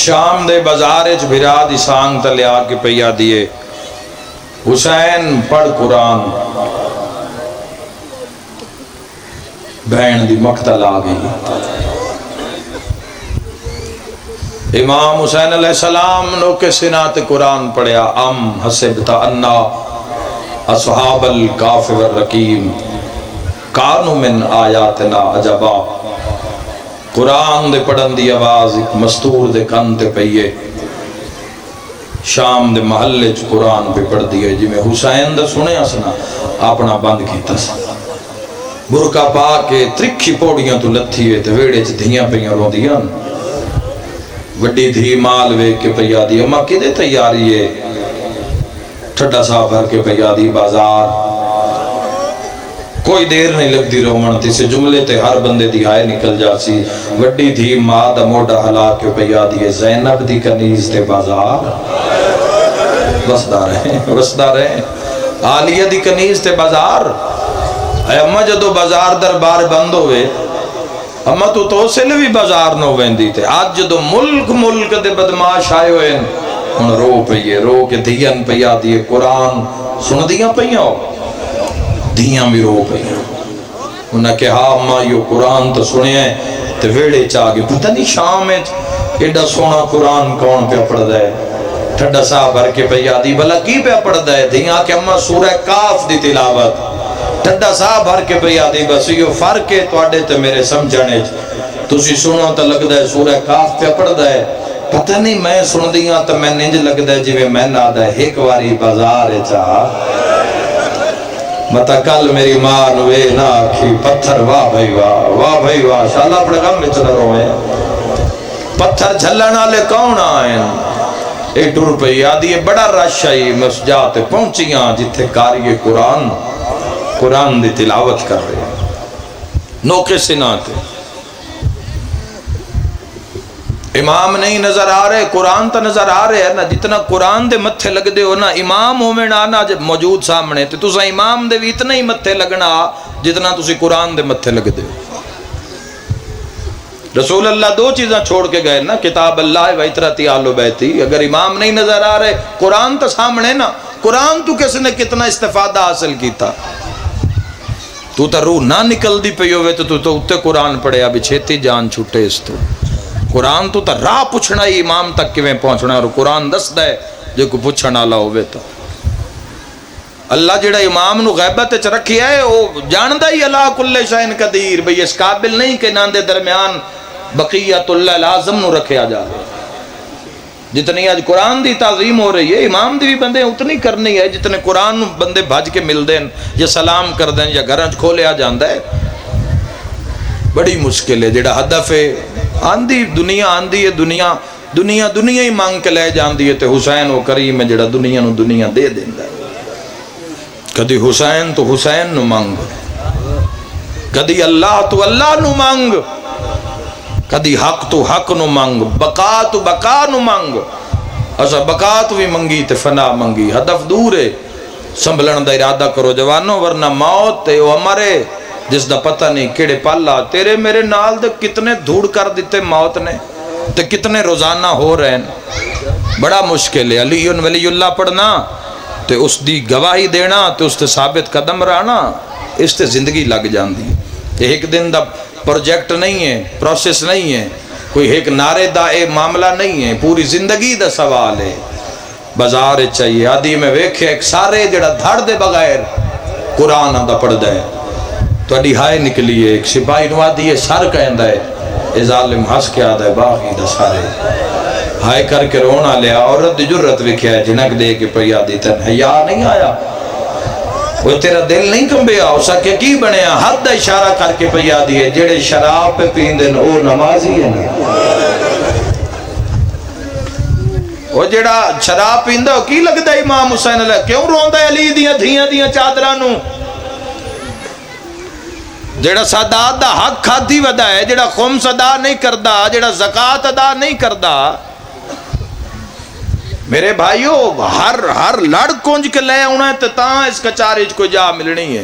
S1: شام دے بازار چ بھرا دی سانگ تے لیا کے پیا دیے، حسین پڑھ قرآن. بہن دی مقتل آ گئی. امام حسین علیہ السلام نو کے سنات قرآن پڑھیا، ام حسبت انا اصحاب الکاف والرقیم کانوا من آیاتنا عجبا. قرآن دے پڑھن دی آواز ایک مستور دے کن تے پئیے. شام دے محلے چ قرآن پہ پڑھ دیئے جی میں حسین دا سنے اسنا اپنا بند کیتا سا. برکا پا کے ترکھی پوڑیاں تو لتھیے تے ویڑے چ دھیاں پئیاں رو دیاں. وڈی دھی مال وے کے پیا دی، اماں کدے تیاری ہے؟ ٹھڈا صاحب بھر کے پیا دی بازار. کوئی دیر نہیں لگتی رومن تھی سے جملے تے ہر بندے دی آئے نکل جاسی. وڈی دھی ماں دا موڑا ہلا کے پیا دی، زینب دی کنیز تے بازار. وسدا رہے عالیہ دی کنیز تے بازار. اے اماں جدو بازار دربار بند ہوئے، اما تو سے بھی بازار نو ویندی تے. آج جدو ملک دے بدماش آئے ہوئے ان رو پئیے، رو کے دھیان پیا دیئے قرآن سن دیاں پئیاں ہو، دھیاں بھی رو پئیاں. انہاں کہ ہاں اما یہ قرآن تو سنے ہیں تے ویڑے چاہ گئے. پتہ نہیں شام ہے ایڈا سونا قرآن کون پہ پڑھ دے؟ ٹھڈا صاحب بھر کے پیا دی، بھلا کی پہ پڑھ دے؟ دھیاں کہ اما سورہ کاف دی تلاوت. ٹھڈا صاحب بھر کے پیا دی، بس یہ فرق ہے توڑے تے میرے سمجھانے. تسی سنو تا لگ دے سورہ کاف پہ پڑھ دے. پتہ نہیں میں سن دیاں تا میں ننج لگ دے جویں میں نہ دے ایک واری بازار چاہ. متا کل میری ماں نوے نا آکھی پتھر واہ بھائی واہ شاءاللہ اپنے غم میں چلا روئے. پتھر جھلنا لے کون آئیں؟ ایک ڈور پہ یادی ہے بڑا رش آئی مسجد پہنچیاں جتھے کاری قرآن دی تلاوت کر رہے ہیں. نوکے سے نہ تھے، امام نہیں نظر آ رہے، قرآن تا نظر آ رہے ہے نا. جتنا قرآن دے متھے لگ دے ہو نا، امام ہومن آنا جب موجود سامنے تے تسا امام دے بھی اتنا ہی متھے لگنا جتنا تسی قرآن دے متھے لگ دے ہو. رسول اللہ دو چیزاں چھوڑ کے گئے نا، کتاب اللہ و اطرتی آل بیتی. اگر امام نہیں نظر آ رہے، قرآن تا سامنے نا. قرآن تو کس نے کتنا استفادہ حاصل کیتا؟ تو تا روح نہ نکل دی پہ ہوئے تو اتے قرآن پڑھے ابھی چھیتی جان چھوٹے اس تو. قرآن تو تا راہ پوچھنا ہی امام تک کیویں پہنچنا ہے، اور قرآن دس دے جو کو پوچھنا اللہ ہوئے تو. اللہ جڑا امام نو غیبت چ رکھی ہے وہ جاندہ ہی اللہ کل شئین قدیر. بھئی اس قابل نہیں کہ ناندے درمیان بقیت اللہ العظم نو رکھے آ جا. جتنی آج قرآن دی تعظیم ہو رہی ہے، امام دی بھی بندے اتنی کرنی ہے جتنے قرآن بندے بھج کے مل دیں یا سلام کر دیں یا گھرانچ کھولے آ جاندہ ہے. بڑی مشکل ہے. جڑا ہدف ہے آندھی دنیا آندھی ہے، دنیا ہی مانگ کے لے جاندی ہے. تے حسین و کریم ہے جڑا دنیا نو دنیا دے دیندہ ہے. کدی حسین تو حسین نو مانگ، کدی اللہ تو اللہ نو مانگ، کدی حق تو حق نو مانگ، بقا تو بقا نو مانگ. اسا بقا تو بھی منگی تے فنا منگی. ہدف دور ہے، سنبھلن دا ارادہ کرو جوانوں، ورنہ موت تے او مرے جس دا پتہ نہیں کیڑے پالا. تیرے میرے نال دے کتنے دھوڑ کر دیتے موت نے تے کتنے روزانہ ہو رہے ہیں. بڑا مشکل ہے. علی ولی اللہ پڑھنا تے اس دی گواہی دینا تے اس تے ثابت قدم رہنا، اس تے زندگی لگ جاندی. یہ ایک دن دا پروجیکٹ نہیں ہے، پروسیس نہیں ہے، کوئی ایک نعرے دا اے معاملہ نہیں ہے، پوری زندگی دا سوال ہے. بازار چاہیے آدھی میں ویکھے ایک سارے جڑا دھڑ دے بغیر قرآن دا پڑھ دے تو اڈی ہائے نکلی ہے. ایک سپاہی نو آدھی ہے سر کہندہ ہے، اے ظالم ہس کے آدھا ہے باغی دا سارے ہائے کر کے رونا لیا. عورت دی جرت وکھیا ہے جنک دے کے پئی آدھی تن حیا نہیں آیا، وہ تیرا دل نہیں کمبیا، اسا کہ کی بنیا؟ حد دا اشارہ کر کے پئی آدھی ہے جڑے شراب پہ پیندن او نمازی ہے نا. وہ جڑا شراب پیندہ ہو کی لگتا ہے امام حسین علیہ؟ کیوں روندا ہے علی دیاں دھیاں دیاں چادرانوں؟ جڑا سادات دا حق کھادی ودا ہے، جڑا خمس ادا نہیں کردہ، جڑا زکاة ادا نہیں کردہ. میرے بھائیو ہر لڑ کنج کے لے ہونا ہے تو تاں اس کچارج کو جا ملنی ہے،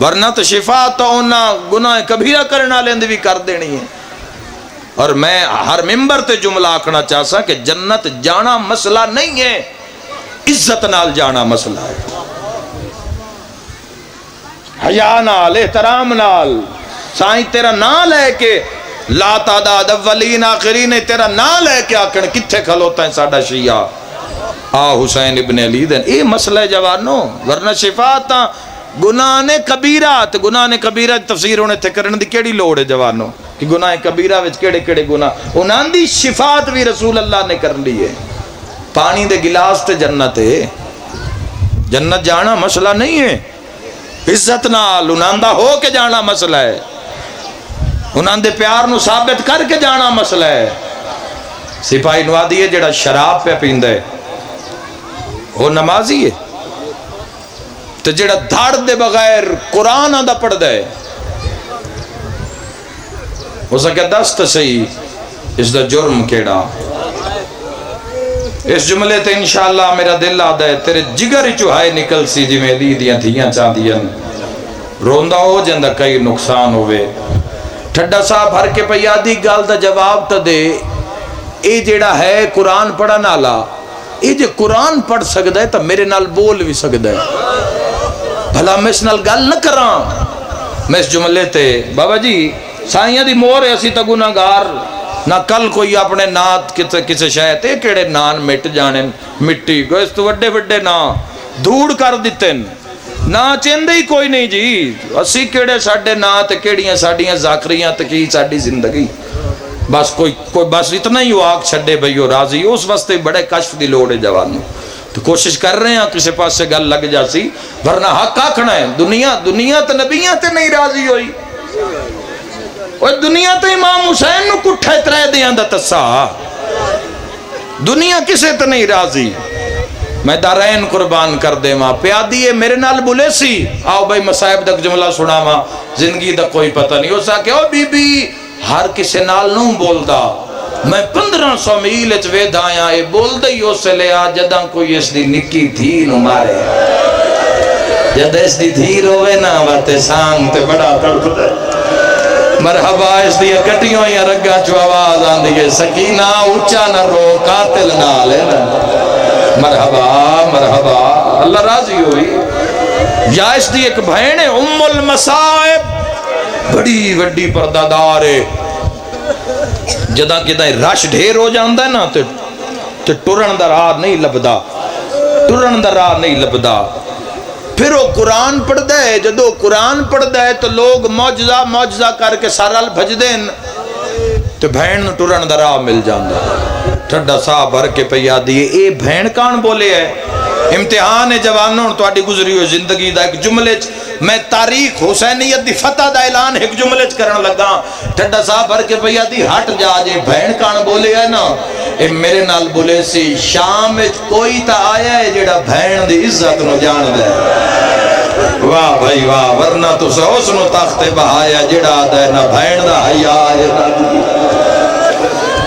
S1: ورنہ تو شفا تو انہاں گناہ کبیرہ کرنا لیند بھی کر دینی ہے. اور میں ہر ممبر تے جملہ آکھنا چاہسا کہ جنت جانا مسئلہ نہیں ہے، عزت نال جانا مسئلہ ہے، حیا نال، احترام نال. سائیں تیرا نام لے کے لا تعداد اولین آخرین تیرا نام لے کے آکھن کتھے کھلوتا ہے ساڑھا شیعہ آ حسین ابن علی دن. اے مسئلہ ہے جوانو، ورنہ شفاعتاں گناہ نے کبیرہ تے گناہ نے کبیرہ تفسیر ہونے تھے کرنے دی کیڑی لوڑ ہے جوانو کہ گناہ کبیرہ وچ کیڑے کیڑے گناہ انہاں دی شفاعت بھی رسول اللہ نے کر لی ہے. پانی دے گلاس تے جنت ہے، جنت جانا مسئلہ نہیں ہے، عزت نال انہاں دا ہو کے جانا مسئلہ ہے، انہاں دے پیار نو ثابت کر کے جانا مسئلہ ہے. سپاہی نوادی ہے جڑا شراب پہ پیندہ ہے وہ نمازی ہے، تو جڑا دھاڑ دے بغیر قرآن دا پڑھ دے ہو سکے دست صحیح اس دا جرم کیڑا. اس جملے تے انشاءاللہ میرا دل آدھا ہے تیرے جگر چوہائے نکل سی جی میں لی دیاں تھیاں چاہ دیاں روندہ ہو جندہ کئی نقصان ہوئے. ٹھڈا صاحب ہر کے پیادی گال دا جواب تا دے اے جڑا ہے قرآن پڑھا نالا اے جے قرآن پڑھ سکتا ہے تا میرے نال بول بھی سکتا ہے، بھلا میں اس نال گل نہ کران. میں اس جملے تے بابا جی سائیاں دی مور ہے اسی تا گناہگار نہ کل کوئی اپنے نات کسے شاید اے کیڑے نان مٹ جانے مٹی کو اس تو وڈے وڈے نا دھوڑ کر دیتن نا چندے ہی کوئی نہیں جی. اسی کیڑے ساڑھے نات کیڑیاں ساڑھیاں ذاکریاں تکی ساڑھی زندگی بس کوئی بس اتنا ہی واق چھڑے بھئیو راضی اس واسطے بڑے کشف دی لوڑے جوانوں تو کوشش کر رہے ہیں کسی پاس سے گل لگ جاسی ورنہ حق آکھنا ہے. دنیا تو نبیاں تے نہیں راضی ہوئی، اور دنیا تو امام حسین نو کٹھے ترے دیاں دا تسا، دنیا کسے تو نہیں راضی. میں دارین قربان کر دے ماں پیادی ہے میرے نال بولے سی آؤ بھائی مسائب دک جملہ سنا ماں زندگی دا کوئی پتہ نہیں ہو سکے او بی بی ہر کسے نال نوں بول دا میں 1500 میل وید آیا اے بول دئی ہو سے لے آ جداں کوئی اس دی نکی تھی نو مارے جد اس دی دھیر ہوئے نا واتے سانگ تے بڑا تڑپ دے مرحبا اس دی کٹیوں یا رگا چو آواز آن دیئے سکینہ اچھا نہ رو قاتل نہ لے نا مرحبا مرحبا اللہ راضی ہوئی. یا اس دی ایک بہن ام المصائب بڑی وڈی پردادار ہے جدہ کدہ رش ڈھیر ہو جاندہ ہے نا تو ٹرن دا راہ نہیں لبدا، ٹرن دا راہ نہیں لبدا. پھر وہ قرآن پڑھ دے جدو قرآن پڑھ دے تو لوگ معجزہ کر کے سارال بھج دین تو بھین ٹرن دا راہ مل جاندہ. ٹھڈا صاحب بھر کے پیا دیئے اے بھین کان بولے ہے امتحان جوانوں تو آڈی گزری ہوئی زندگی دا ایک جملے میں تاریخ حسینیت دی فتح دا اعلان ایک جملے کرن لگا. ٹھڈا صاحب بھر کے پیا دی ہٹ جا جے بھین کان بولے ہے نا اے میرے نال بولے سی شام کوئی تا آیا ہے جیڑا بھین دی عزت نو جان دے. واہ بھائی واہ ورنہ تو سہوس نو تخت بہایا جیڑا دے نہ بھین دا حیا ہے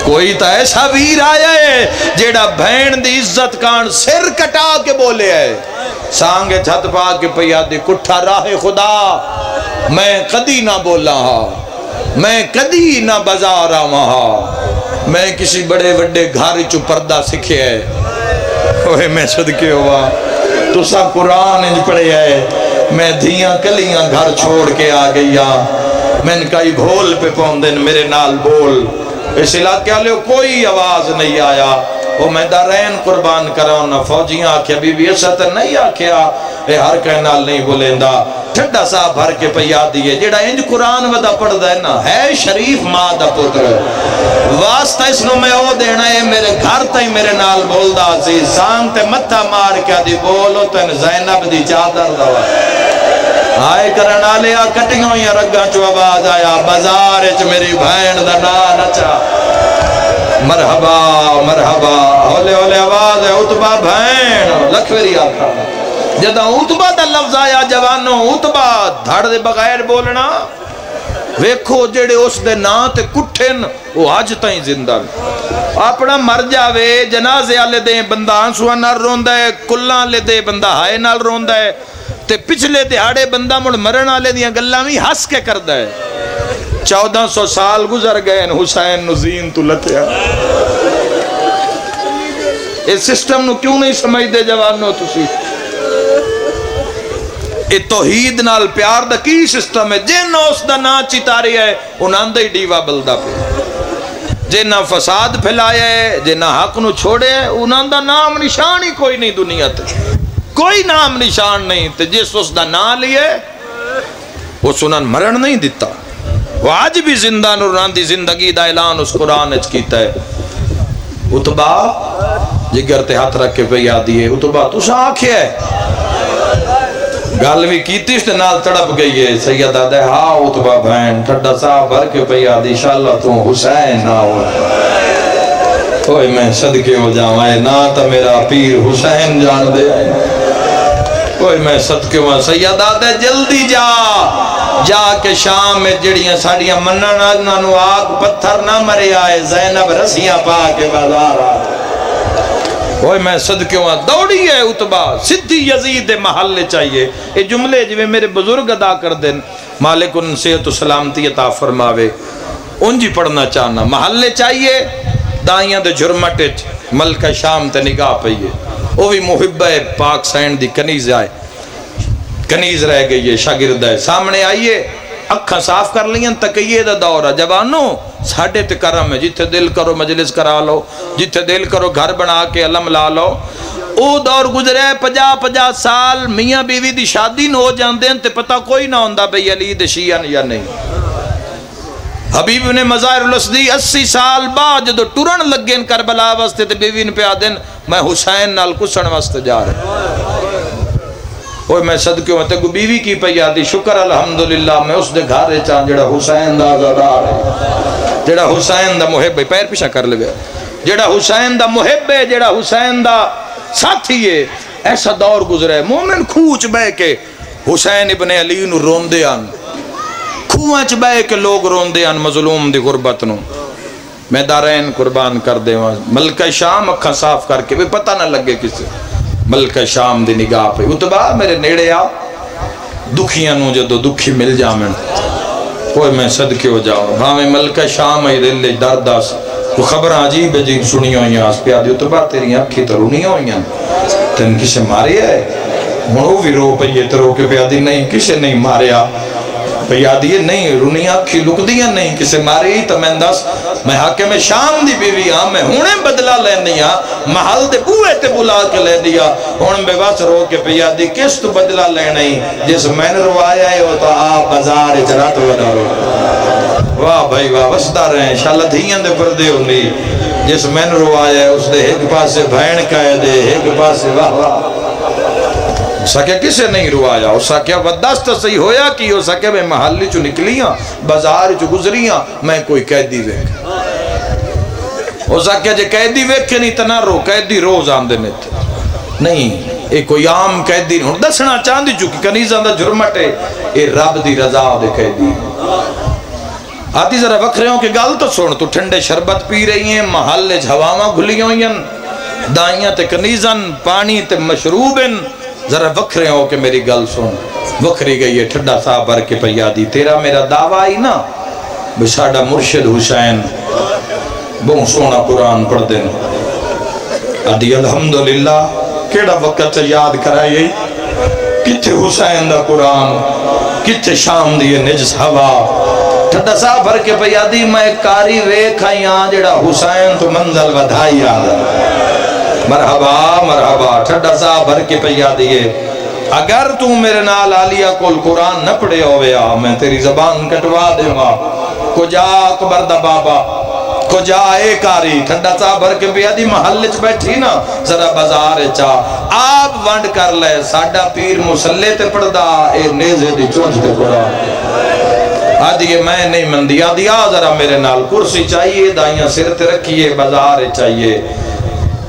S1: کوئی تا ایسا ویر آیا ہے جیڑا بھین دی عزت کان سر کٹا کے بولے ہے. سانگے چھت پا کے پیا دی کٹھا راہ خدا میں کدی نہ بولا ہاں میں کدی نہ بازار آواں ہاں میں کسی بڑے وڈے گھاری چو پردہ سکھے ہے اوے میں صدقے ہوا تسا قرآن انج پڑھے ہے میں دھیاں کلیاں گھر چھوڑ کے آ گئی میں نے کئی بھول پہ پوندن میرے نال بول اس علاقے والے کوئی آواز نہیں آیا وہ میں دارین قربان کراؤں نہ فوجیاں آکھیا بی بی ایسا تو نہیں آکھیا اے ہر کہیں نال نہیں بولیندا ٹھڈا صاحب بھر کے پیا دیئے جیڑا انج قرآن ودا پڑھ دا ہے نا ہے شریف ماں دا پتر واسطہ اس نو میں او دینا ہے میرے گھر تائی میرے نال بول دا عزیز سانگ تے متھا مار کیا دی بولو تین زینب دی چادر دوا آئے کرن آلیا کٹیوں یا رگاں چو آواز آیا بازار اچ میری بھین دا نا نچا مرحبا مرحبا ہولے ہولے آواز ہے اتبا بھین لکھوری آکھا جدہ اتبا دا لفظ آیا جوانوں اتبا دھڑ دے بغیر بولنا ویکھو جڑے اس دے نا تے کٹھن وہ آج تائیں زندہ اپنا مر جاوے جنازے آلے دے بندہ آنسوان نال روندہ ہے کلان لے دے بندہ ہائے نال روندہ ہے تے پچھلے دیہاڑے بندہ مڑ مرن والے دیاں گلاں وی ہس کے کردا ہے 1400 سال گزر گئے حسین نزین تو لتیا اس سسٹم نو کیوں نہیں سمجھ دے جوانوں تسی اے توحید نال پیار دا کی سسٹم ہے جنہ اس دا نا چیتاری ہے انہاں دا ہی ڈیوا بلدہ پہ جنہ فساد پھیلایا ہے جنہ حق نو چھوڑے ہے انہاں دا نام نشان ہی کوئی نہیں دنیا تے کوئی نام نشان نہیں تے جس اس دا نا لیے وہ سنن مرن نہیں دیتا وہ آج بھی زندہ نوران دی زندگی دا اعلان اس قرآن اچ کیتا ہے اتبا جگر تے ہاتھ رکھ کے پہ یادی ہے اتبا تو سا آنکھے ہے گالوی کیتیش تے نال تڑپ گئی ہے سیدہ دے ہاں اتبا بہن ٹھڈا سا بھر کے پہ یادی انشاءاللہ تو حسین نہ ہو کوئی میں صدقے ہو جاؤں نا تا میرا پیر حسین جان دے کوئی میں صدقے ہوں سیدہ دے جلدی جا کے شام میں جڑیاں ساڑیاں منن آگنانو آگ پتھر نہ مرے آئے زینب رسیاں پا کے بازار آئے کوئی میں صدقے ہوں دوڑی ہے اتبا صدی یزید محل چاہیے یہ جملے جو میرے بزرگ ادا کر دیں مالک ان صحت و سلامتی عطا فرماوے ان جی پڑھنا چاہنا محل چاہیے دائیاں دے جرمٹے ملکہ شام تے نگاہ پئیے وہ بھی محبہ پاک سین دی کنیز آئے کنیز رہ گئی ہے شاگرد ہے سامنے آئیے اکھاں صاف کر لیں تکیے دا دورہ جوانوں ساڑھے تے کرم ہے جتھے دل کرو مجلس کرا لو جتھے دل کرو گھر بنا کے علم لا لو او دور گزرے 50 سال میاں بیوی دی شادی نہ ہو جاندے تے پتہ کوئی نہ ہوندہ بھئی علی دے شیعہ یا نہیں حبیب نے مظاہر الاسدی 80 سال بعد جدو ٹورن لگیں کربلا واسطے تے بیوی نے پہ آدن میں حسین نال کسن واسطے جا رہے اوہ میں صدقے ہوں تے بیوی کی پہ یادی شکر الحمدللہ میں اس دے گھارے چاہاں جڑا حسین دا آزادار ہے جڑا حسین دا محب ہے پیر پیشہ کر لگا جڑا حسین دا محب ہے جڑا حسین دا ساتھی ہے ایسا دور گزرے مومن کھوچ بے کے حسین ابن علی نو روندے آن کھوچ بے کے لوگ روندے آن مظلوم دی غربت نو میں دارین قربان کر دے ملکہ شام اکھاں صاف کر کے بھی پتہ نہ لگے کسی ملکہ شام دی نگاہ پہ اتبا میرے نیڑے آ دکھیاں نو جدو دکھی مل جامن کوئی میں صدقے ہو جاؤں بھاویں ملکہ شام آئی دل درداس تو خبر عجیب عجیب سنی ہوئی ہیں آس پہ آدھی اتبا تیری اکھی تو رونی ہوئی ہیں تین کسے مارے ہے ہونو بھی رو پہیے تو رو کے پہ آدھی نہیں کسے نہیں مارے آ پہ آدھی نہیں رونی اکھی لک دیا نہیں کسے مارے ہی تو میں انداز میں حاکم شام دی بیوی ہاں میں ہونے بدلہ لین دیا محل دے بوئے تے بلا کے لین دیا ہونے بے بس رو کے پیا دی کس تو بدلہ لین ہی جس میں نے روایا ہے وہ تو آپ بازار اجرات ودا رو واہ بھائی واہ وستا رہے ہیں انشاءاللہ دھیاں دے پردے ہوندی جس میں نے روایا ہے اس دے ایک پاس بھین کہے دے ایک پاس واہ واہ سکے کسے نہیں روایا ہو سکے ودست صحیح ہویا کی ہو سکے میں محلی چو نکلیاں بازار چو گزریاں میں کوئی قیدی ویک ہو سکے جے قیدی ویک کے نہیں تنا رو قیدی روز آندے نہیں ایک کوئی عام قیدی نہیں دسنا چاندی چکی کنیزاں دا جرمٹے اے رب دی رضا دے قیدی آتی ذرا وکھریوں کے گال تو سن تو ٹھنڈے شربت پی رہی ہیں محلے جھواما گھلی ہوئی ہیں دائیاں تے کنیزن پانی تے مشروبن ذرا وکھرے ہو کہ میری گل سن وکھری گئی ہے ٹھڈا صاحب بھر کے پیا دی تیرا میرا دعویٰ ہی نا بساڑا مرشد حسین بہت سونا قرآن پڑھ دیں آدھی الحمدللہ کیڑا وقت یاد کرائیے کتھے حسین دا قرآن کتھے شام دی نجس ہوا ٹھڈا سا بھر کے پہ یادی میں کاری ویکھائیاں جڑا حسین تو منزل ودھائی آدھا مرحبا مرحبا ٹھڈا سا بھر کے پہ یادیے اگر تو میرے نال عالیہ کول قرآن نہ پڑھے ہویا میں تیری زبان کٹوا دے گا کجا اکبر دا بابا کجا اے کاری ٹھڈا سا بھر کے پہ یادی محلچ بیٹھی نا ذرا بازار چا آپ ونڈ کر لے ساڑھا پیر مسلے تے پڑھ دا اے نیزے دی چونچ تے قرآن آدھی میں نہیں مندی آدھی ذرا میرے نال کرسی چاہیے دائیاں سر تے رکھیے بازار چاہیے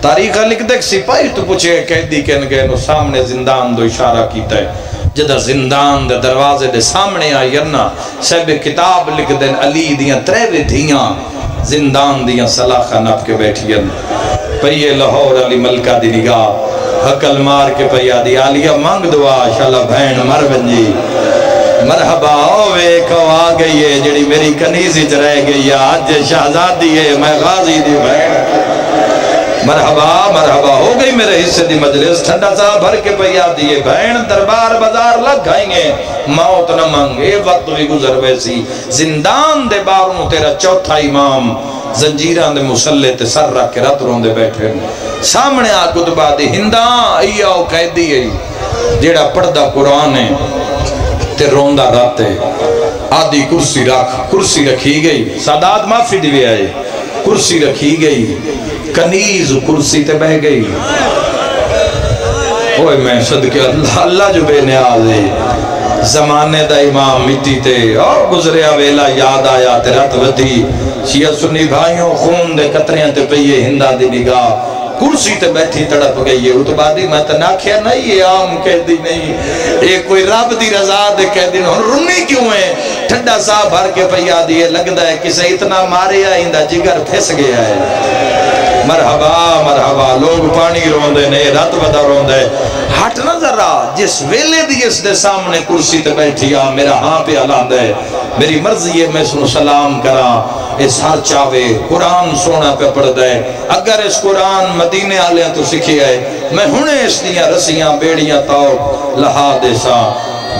S1: تاریخ لکھ دیکھ سپاہی تو پوچھے قیدی کہن گئے نو سامنے زندان دو اشارہ کیتا ہے جدہ زندان دے دروازے دے سامنے آئی نا سب کتاب لکھ دیں علی دیاں تریوے دھیاں زندان دیاں سلاخہ نپ کے بیٹھیں پئیے لاہور علی ملکہ دی نگاہ حقل مار کے پئیہ دی آلیہ مانگ دعا شاءاللہ بہن مر بنجی مرحبا ہوئے کو آگئی ہے جڑی میری کنیزی چ رہ گئی ہے آج شہزادی ہے میں غازی دی بہن مرحبا مرحبا ہو گئی میرے حصے دی مجلس ٹھنڈا سا بھر کے پیا دیے بہن دربار بازار لگ گائیں گے موت نہ مانگے وقت بھی گزر ویسی زندان دے باروں تیرا چوتھا امام زنجیران دے مسلح تے سر رکھ کے رات روندے بیٹھے سامنے آ کتبہ دی ہنداں ایا او قیدی ہے جیڑا پڑھدا قرآن ہے تے روندہ راتے آدھی کرسی رکھی گئی سادات معافی دیوے آئے کرسی رکھی گئی کنیز کرسی تے بہ گئی اوہ میں صدقے اللہ جو بے نیاز ہے زمانے دا امام مٹی تے اور گزریا ویلا یاد آیا تے رات ودھی شیعہ سنی بھائیوں خون دے قطریاں تے پئیے ہندہ دی نگاہ کرسی تے بیٹھی تڑپ گئی ہے اتبادی میں تناکھیا نہیں یہ عام قیدی نہیں ایک کوئی رب دی رضا دے قیدی نہیں رنی کیوں ہے ٹھنڈا سا بھر کے پیا دیئے لگتا ہے کسے اتنا مارے آئندہ جگر پھیس گیا ہے مرحبا مرحبا لوگ پانی روندے نے رات ودا روندے ہٹ نہ ذرا جس ویلے دی اس دے سامنے کرسی تے بیٹھی آ میرا ہاں پہ علان دے میری مرضی ہے میں سنو سلام کرا اس ہر چاوے قرآن سونا پہ پڑھ دے اگر اس قرآن مدینے آلیاں تو سکھی ہے میں ہنے اس دیاں رسیاں بیڑیاں تاؤ لہا دے سا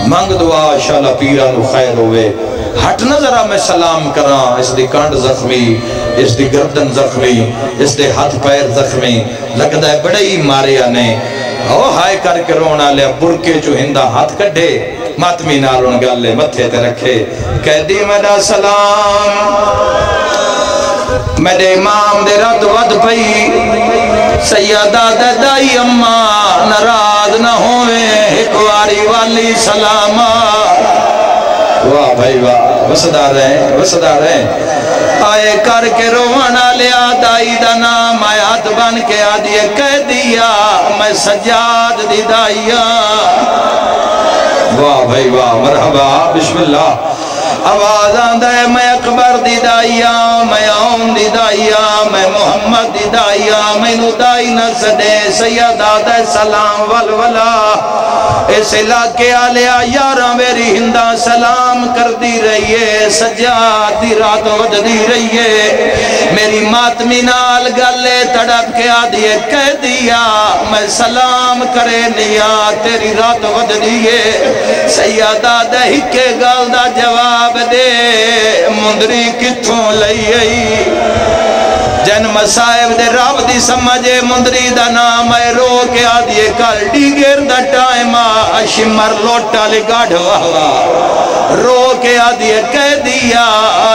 S1: منگ دعا شاءاللہ پیرانو خیر ہوئے ہٹ نہ ذرا میں سلام کراں اس دی کانڈ زخمی اس دی گردن زخمی اس دے ہاتھ پیر زخمی لگتا ہے بڑے ہی مارے آنے او ہائے کر کے رونا لیا برکے جو ہندہ ہاتھ کڑھے ماتمی نالون گالے متھے تے رکھے قیدی میرا سلام میرے امام دے رات ود پئی سیدہ دائی اممہ ناراض نہ ہوئے ایکواری والی سلامہ واہ بھائی واہ وسدار رہے آئے کر کے روانا لیا دائی دا نام آیات بن کے آدھیے کہہ دیا میں سجاد دی دائیا واہ بھائی واہ مرحبا بسم اللہ آواز آندہ ہے میں اکبر دی دائیا میں آن دی دائیا میں محمد دی دائیا میں نو دائی نہ سدے سیدہ دے سلام والولا اس علاقے آلیا یارہ میری ہندہ سلام کر دی رہیے سجاد دی رات ود دی رہیے میری ماتمی نال گلے تڑپ کے آدھیے کہہ دیا میں سلام کرے نیا تیری رات ود دیئے سیدہ دہی کے گل دا جواب دے مندری کتھوں لئی آئی جن مسائب دے رب دی سمجھے مندری دا نام ہے رو کے آدھیے کل ڈیگر دا ٹائم شمر لوٹا لگاڑ والا رو کے آدھیے کہہ دیا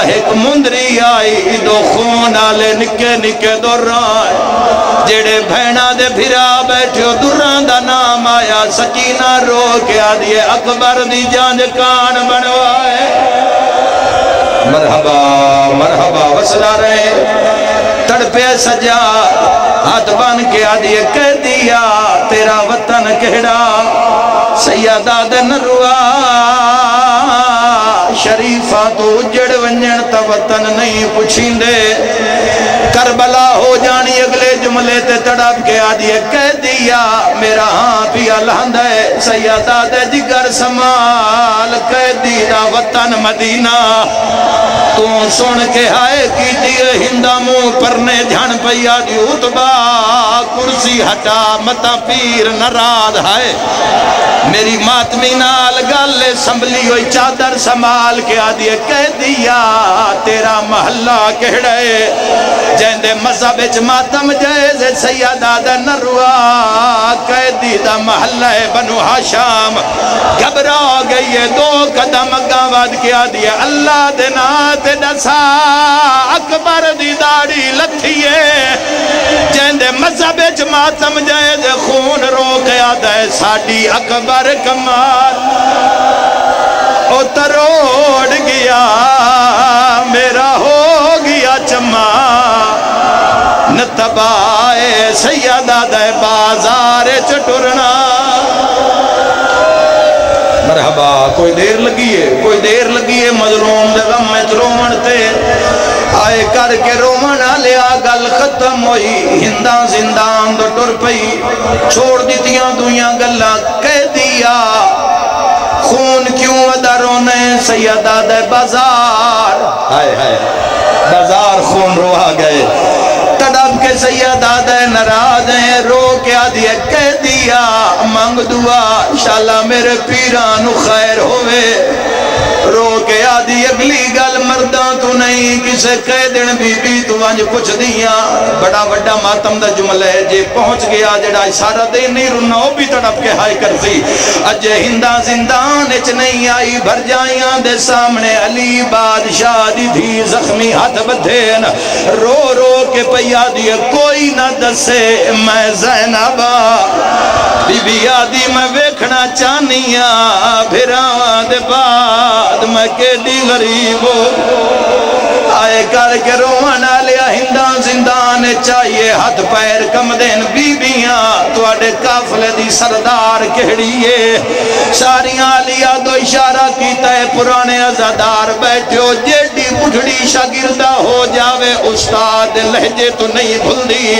S1: ایک مندری آئی دو خون آلے نکے نکے دوران جڑے بھینا دے پھرا بیٹھو دوران دا نام آیا سکینہ رو کے آدھیے اکبر دی جانج کان بنوائے مرحبا مرحبا وصلہ رہے تڑپے سجا ہاتھ بن کے آدھیے کہہ دیا تیرا وطن کہڑا سیدہ دن روا شریفہ تو جڑ ونجن تا وطن نہیں پوچھیں دے کربلا ہو جانی اگلے جملے تے تڑپ کے آدھیے کہہ دیا میرا ہاں بھی الہند ہے سیدہ دے جگر سمال کہہ دیا وطن مدینہ تو سن کے آئے کی دیئے ہندہ منہ پرنے جھن پیا دی اتبا کرسی ہٹا متا پیر نراد ہے میری ماتمی نال گالے سنبھلی ہوئی چادر سنبھال کے آدھیے کہہ دیا تیرا محلہ کہڑے جیندے مذہب اچ ماتم جیزے سیدہ دا نروا کہہ دیدہ محلہ بنو ہاشام گھبرا گئی دو قدم گاواد کے آدھیے اللہ دینا تے دسا اکبر دی داڑی لتھیے جیندے مذہب اچ ماتم جیزے خون رو کے آدھے ساڑی اکبر کمال او تروڑ گیا میرا ہو گیا چما نتبائے سیدہ دے بازار چٹورنا مرحبا کوئی دیر لگی ہے مظلوم دے غم میں رومن تے آئے کر کے رومن آلیا گل ختم ہوئی ہندہ زندان دو ٹر پئی چھوڑ دیتیاں دویاں گلہ کہہ دیا خون کیوں ادا رونے سیدہ دے بازار بازار خون روا گئے تڑپ کے سیدہ دے نراز ہیں رو کے آدھیے کہہ دیا مانگ دعا انشاءاللہ میرے پیرانو خیر ہوئے رو کے آدھی اگلی گل مردان تو نہیں کسے کہہ دن بی بی تو وانج پوچھ دیاں بڑا بڑا ماتم دا جملہ ہے جے پہنچ گیا جڑا اشارہ دے نہیں رنا وہ بھی تڑپ کے ہائی کرتی اجے ہندہ زندان اچ نہیں آئی بھر جائیاں دے سامنے علی بادشاہ دی تھی زخمی ہاتھ بدھین رو رو کے پیا دیے کوئی نہ دسے میں زینبا بی بی آدھی میں ویکھنا چانیاں بھیران دے بعد میں کیلی غریب آئے کر کے رومانا لیا ہندان زندان چاہیے ہاتھ پیر کم دین بی بیاں تو اڈے کافلے دی سردار کہڑیے ساریاں لیا دو اشارہ کیتا ہے پرانے عزادار بیٹھے ہو جیڈی بڑھڑی شاگردہ ہو جاوے استاد لہجے تو نہیں بھول دی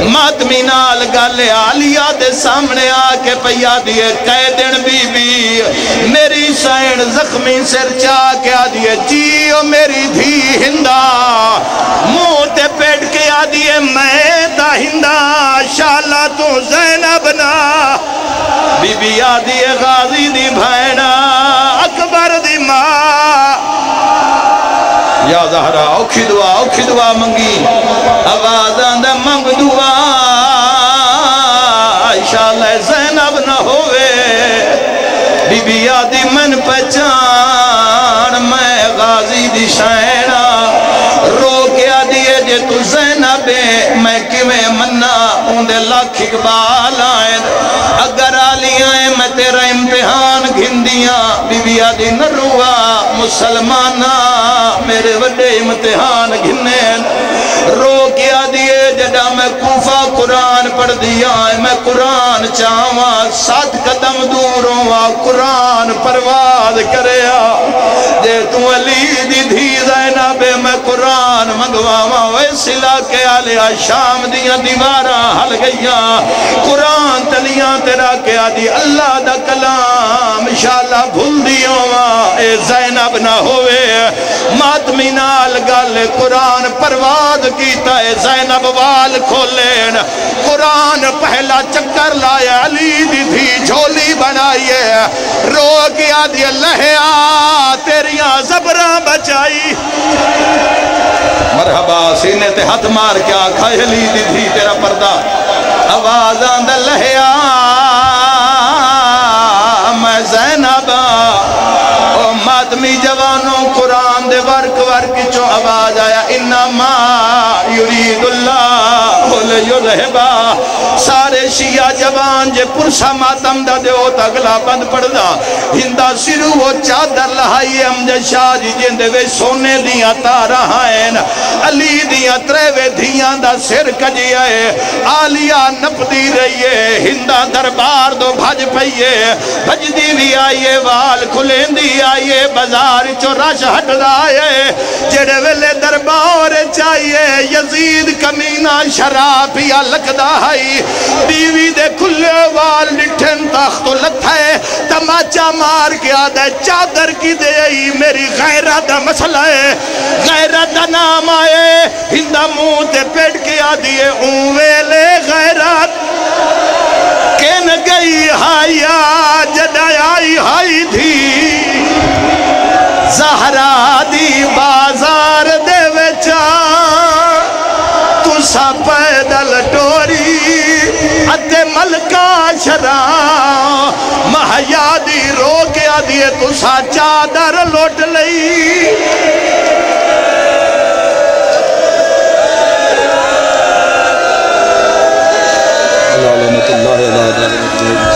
S1: ماتمی نال گالے آلیا دے سامنے آکے پیا دیے کہہ دن بی بی میری سائن زخمی سر چاہ کے آدھیے جیو میری دھی ہندہ موتے پیٹ کے آدھیے میں تا ہندہ شالا تو زینب نا بی بی آدھیے غازی دی بھائنا اکبر دی ماں یا زہرہ اوکھی دعا منگی آوازان دے منگ دعا انشاءاللہ زینب نہ ہوئے بی بی آدھی من پہچان میں غازی دی شائنہ رو کے آدھیے جے تو زینبے میں کیویں مننا اوندے لاکھ اقبال آئیں اگر آلیاں میں تیرا امتحان گھندیاں بی بی آدھی نروا مسلمانہ میرے وڈے امتحان گھنین رو کے آدھیے جڑا میں کوفہ قرآن پڑھ دیا میں قرآن چاہواں 7 قدم دوروں قرآن پرواز کریا جے تو علی دی دھی زینب میں قرآن منگواواں ویسے علاقے آلیا شام دیاں دیواراں ہل گئیاں قرآن تلیاں تیرا کے آدھی اللہ دا کلام انشاءاللہ بھول دیاں اے زینب نہ ہوئے ماتمی نال گل قرآن پرواز کیتا ہے زینب وال کھولین قرآن پہلا چکر لائے علی دی تھی جھولی بنائیے رو کے آدھی لہیا تیریاں زبراں بچائی مرحبا سینے تے ہاتھ مار کیا کھائے علی دی تھی تیرا پردہ آوازاں دے لہیا میں زینبا او ماتمی جوانوں قرآن دے ورک ورک چو آواز آیا انما یرید اللہ
S2: لیذہبا سارے شیعہ جوان جے پرسا ماتم دا دیو تگلا بند پڑ دا ہندہ سرو وہ چادر لہائی امجد شاہ جی جندے وے سونے دیاں تارا ہائن علی دیاں تریوے دیاں دا سر کجی آئے آلیہ نپ دی رہیے ہندہ دربار دو بھج پئیے بھج دی بھی آئیے وال کھلیں دی آئیے بازار چو رش ہٹ رائے جڑے ویلے دربار چاہیے یزید کمینہ شراب یا لکدہ ہائی بیوی دے کھلے وال لٹھن تخت لتھے تماچا مار کے آدھے چادر کی دے آئی میری غیرت دا مسئلہ ہے غیرت دا نام آئے ہندہ منہ تے پیٹ کے آدھیے ویلے غیرت کن گئی ہائیا جدائی آئی ہائی تھی زہرا دی بازار دے وچا تسا پیدل ٹوری اتے ملکہ شران مہیا دی رو کے آدھیے تسا چادر لوٹ لئی
S1: اللہ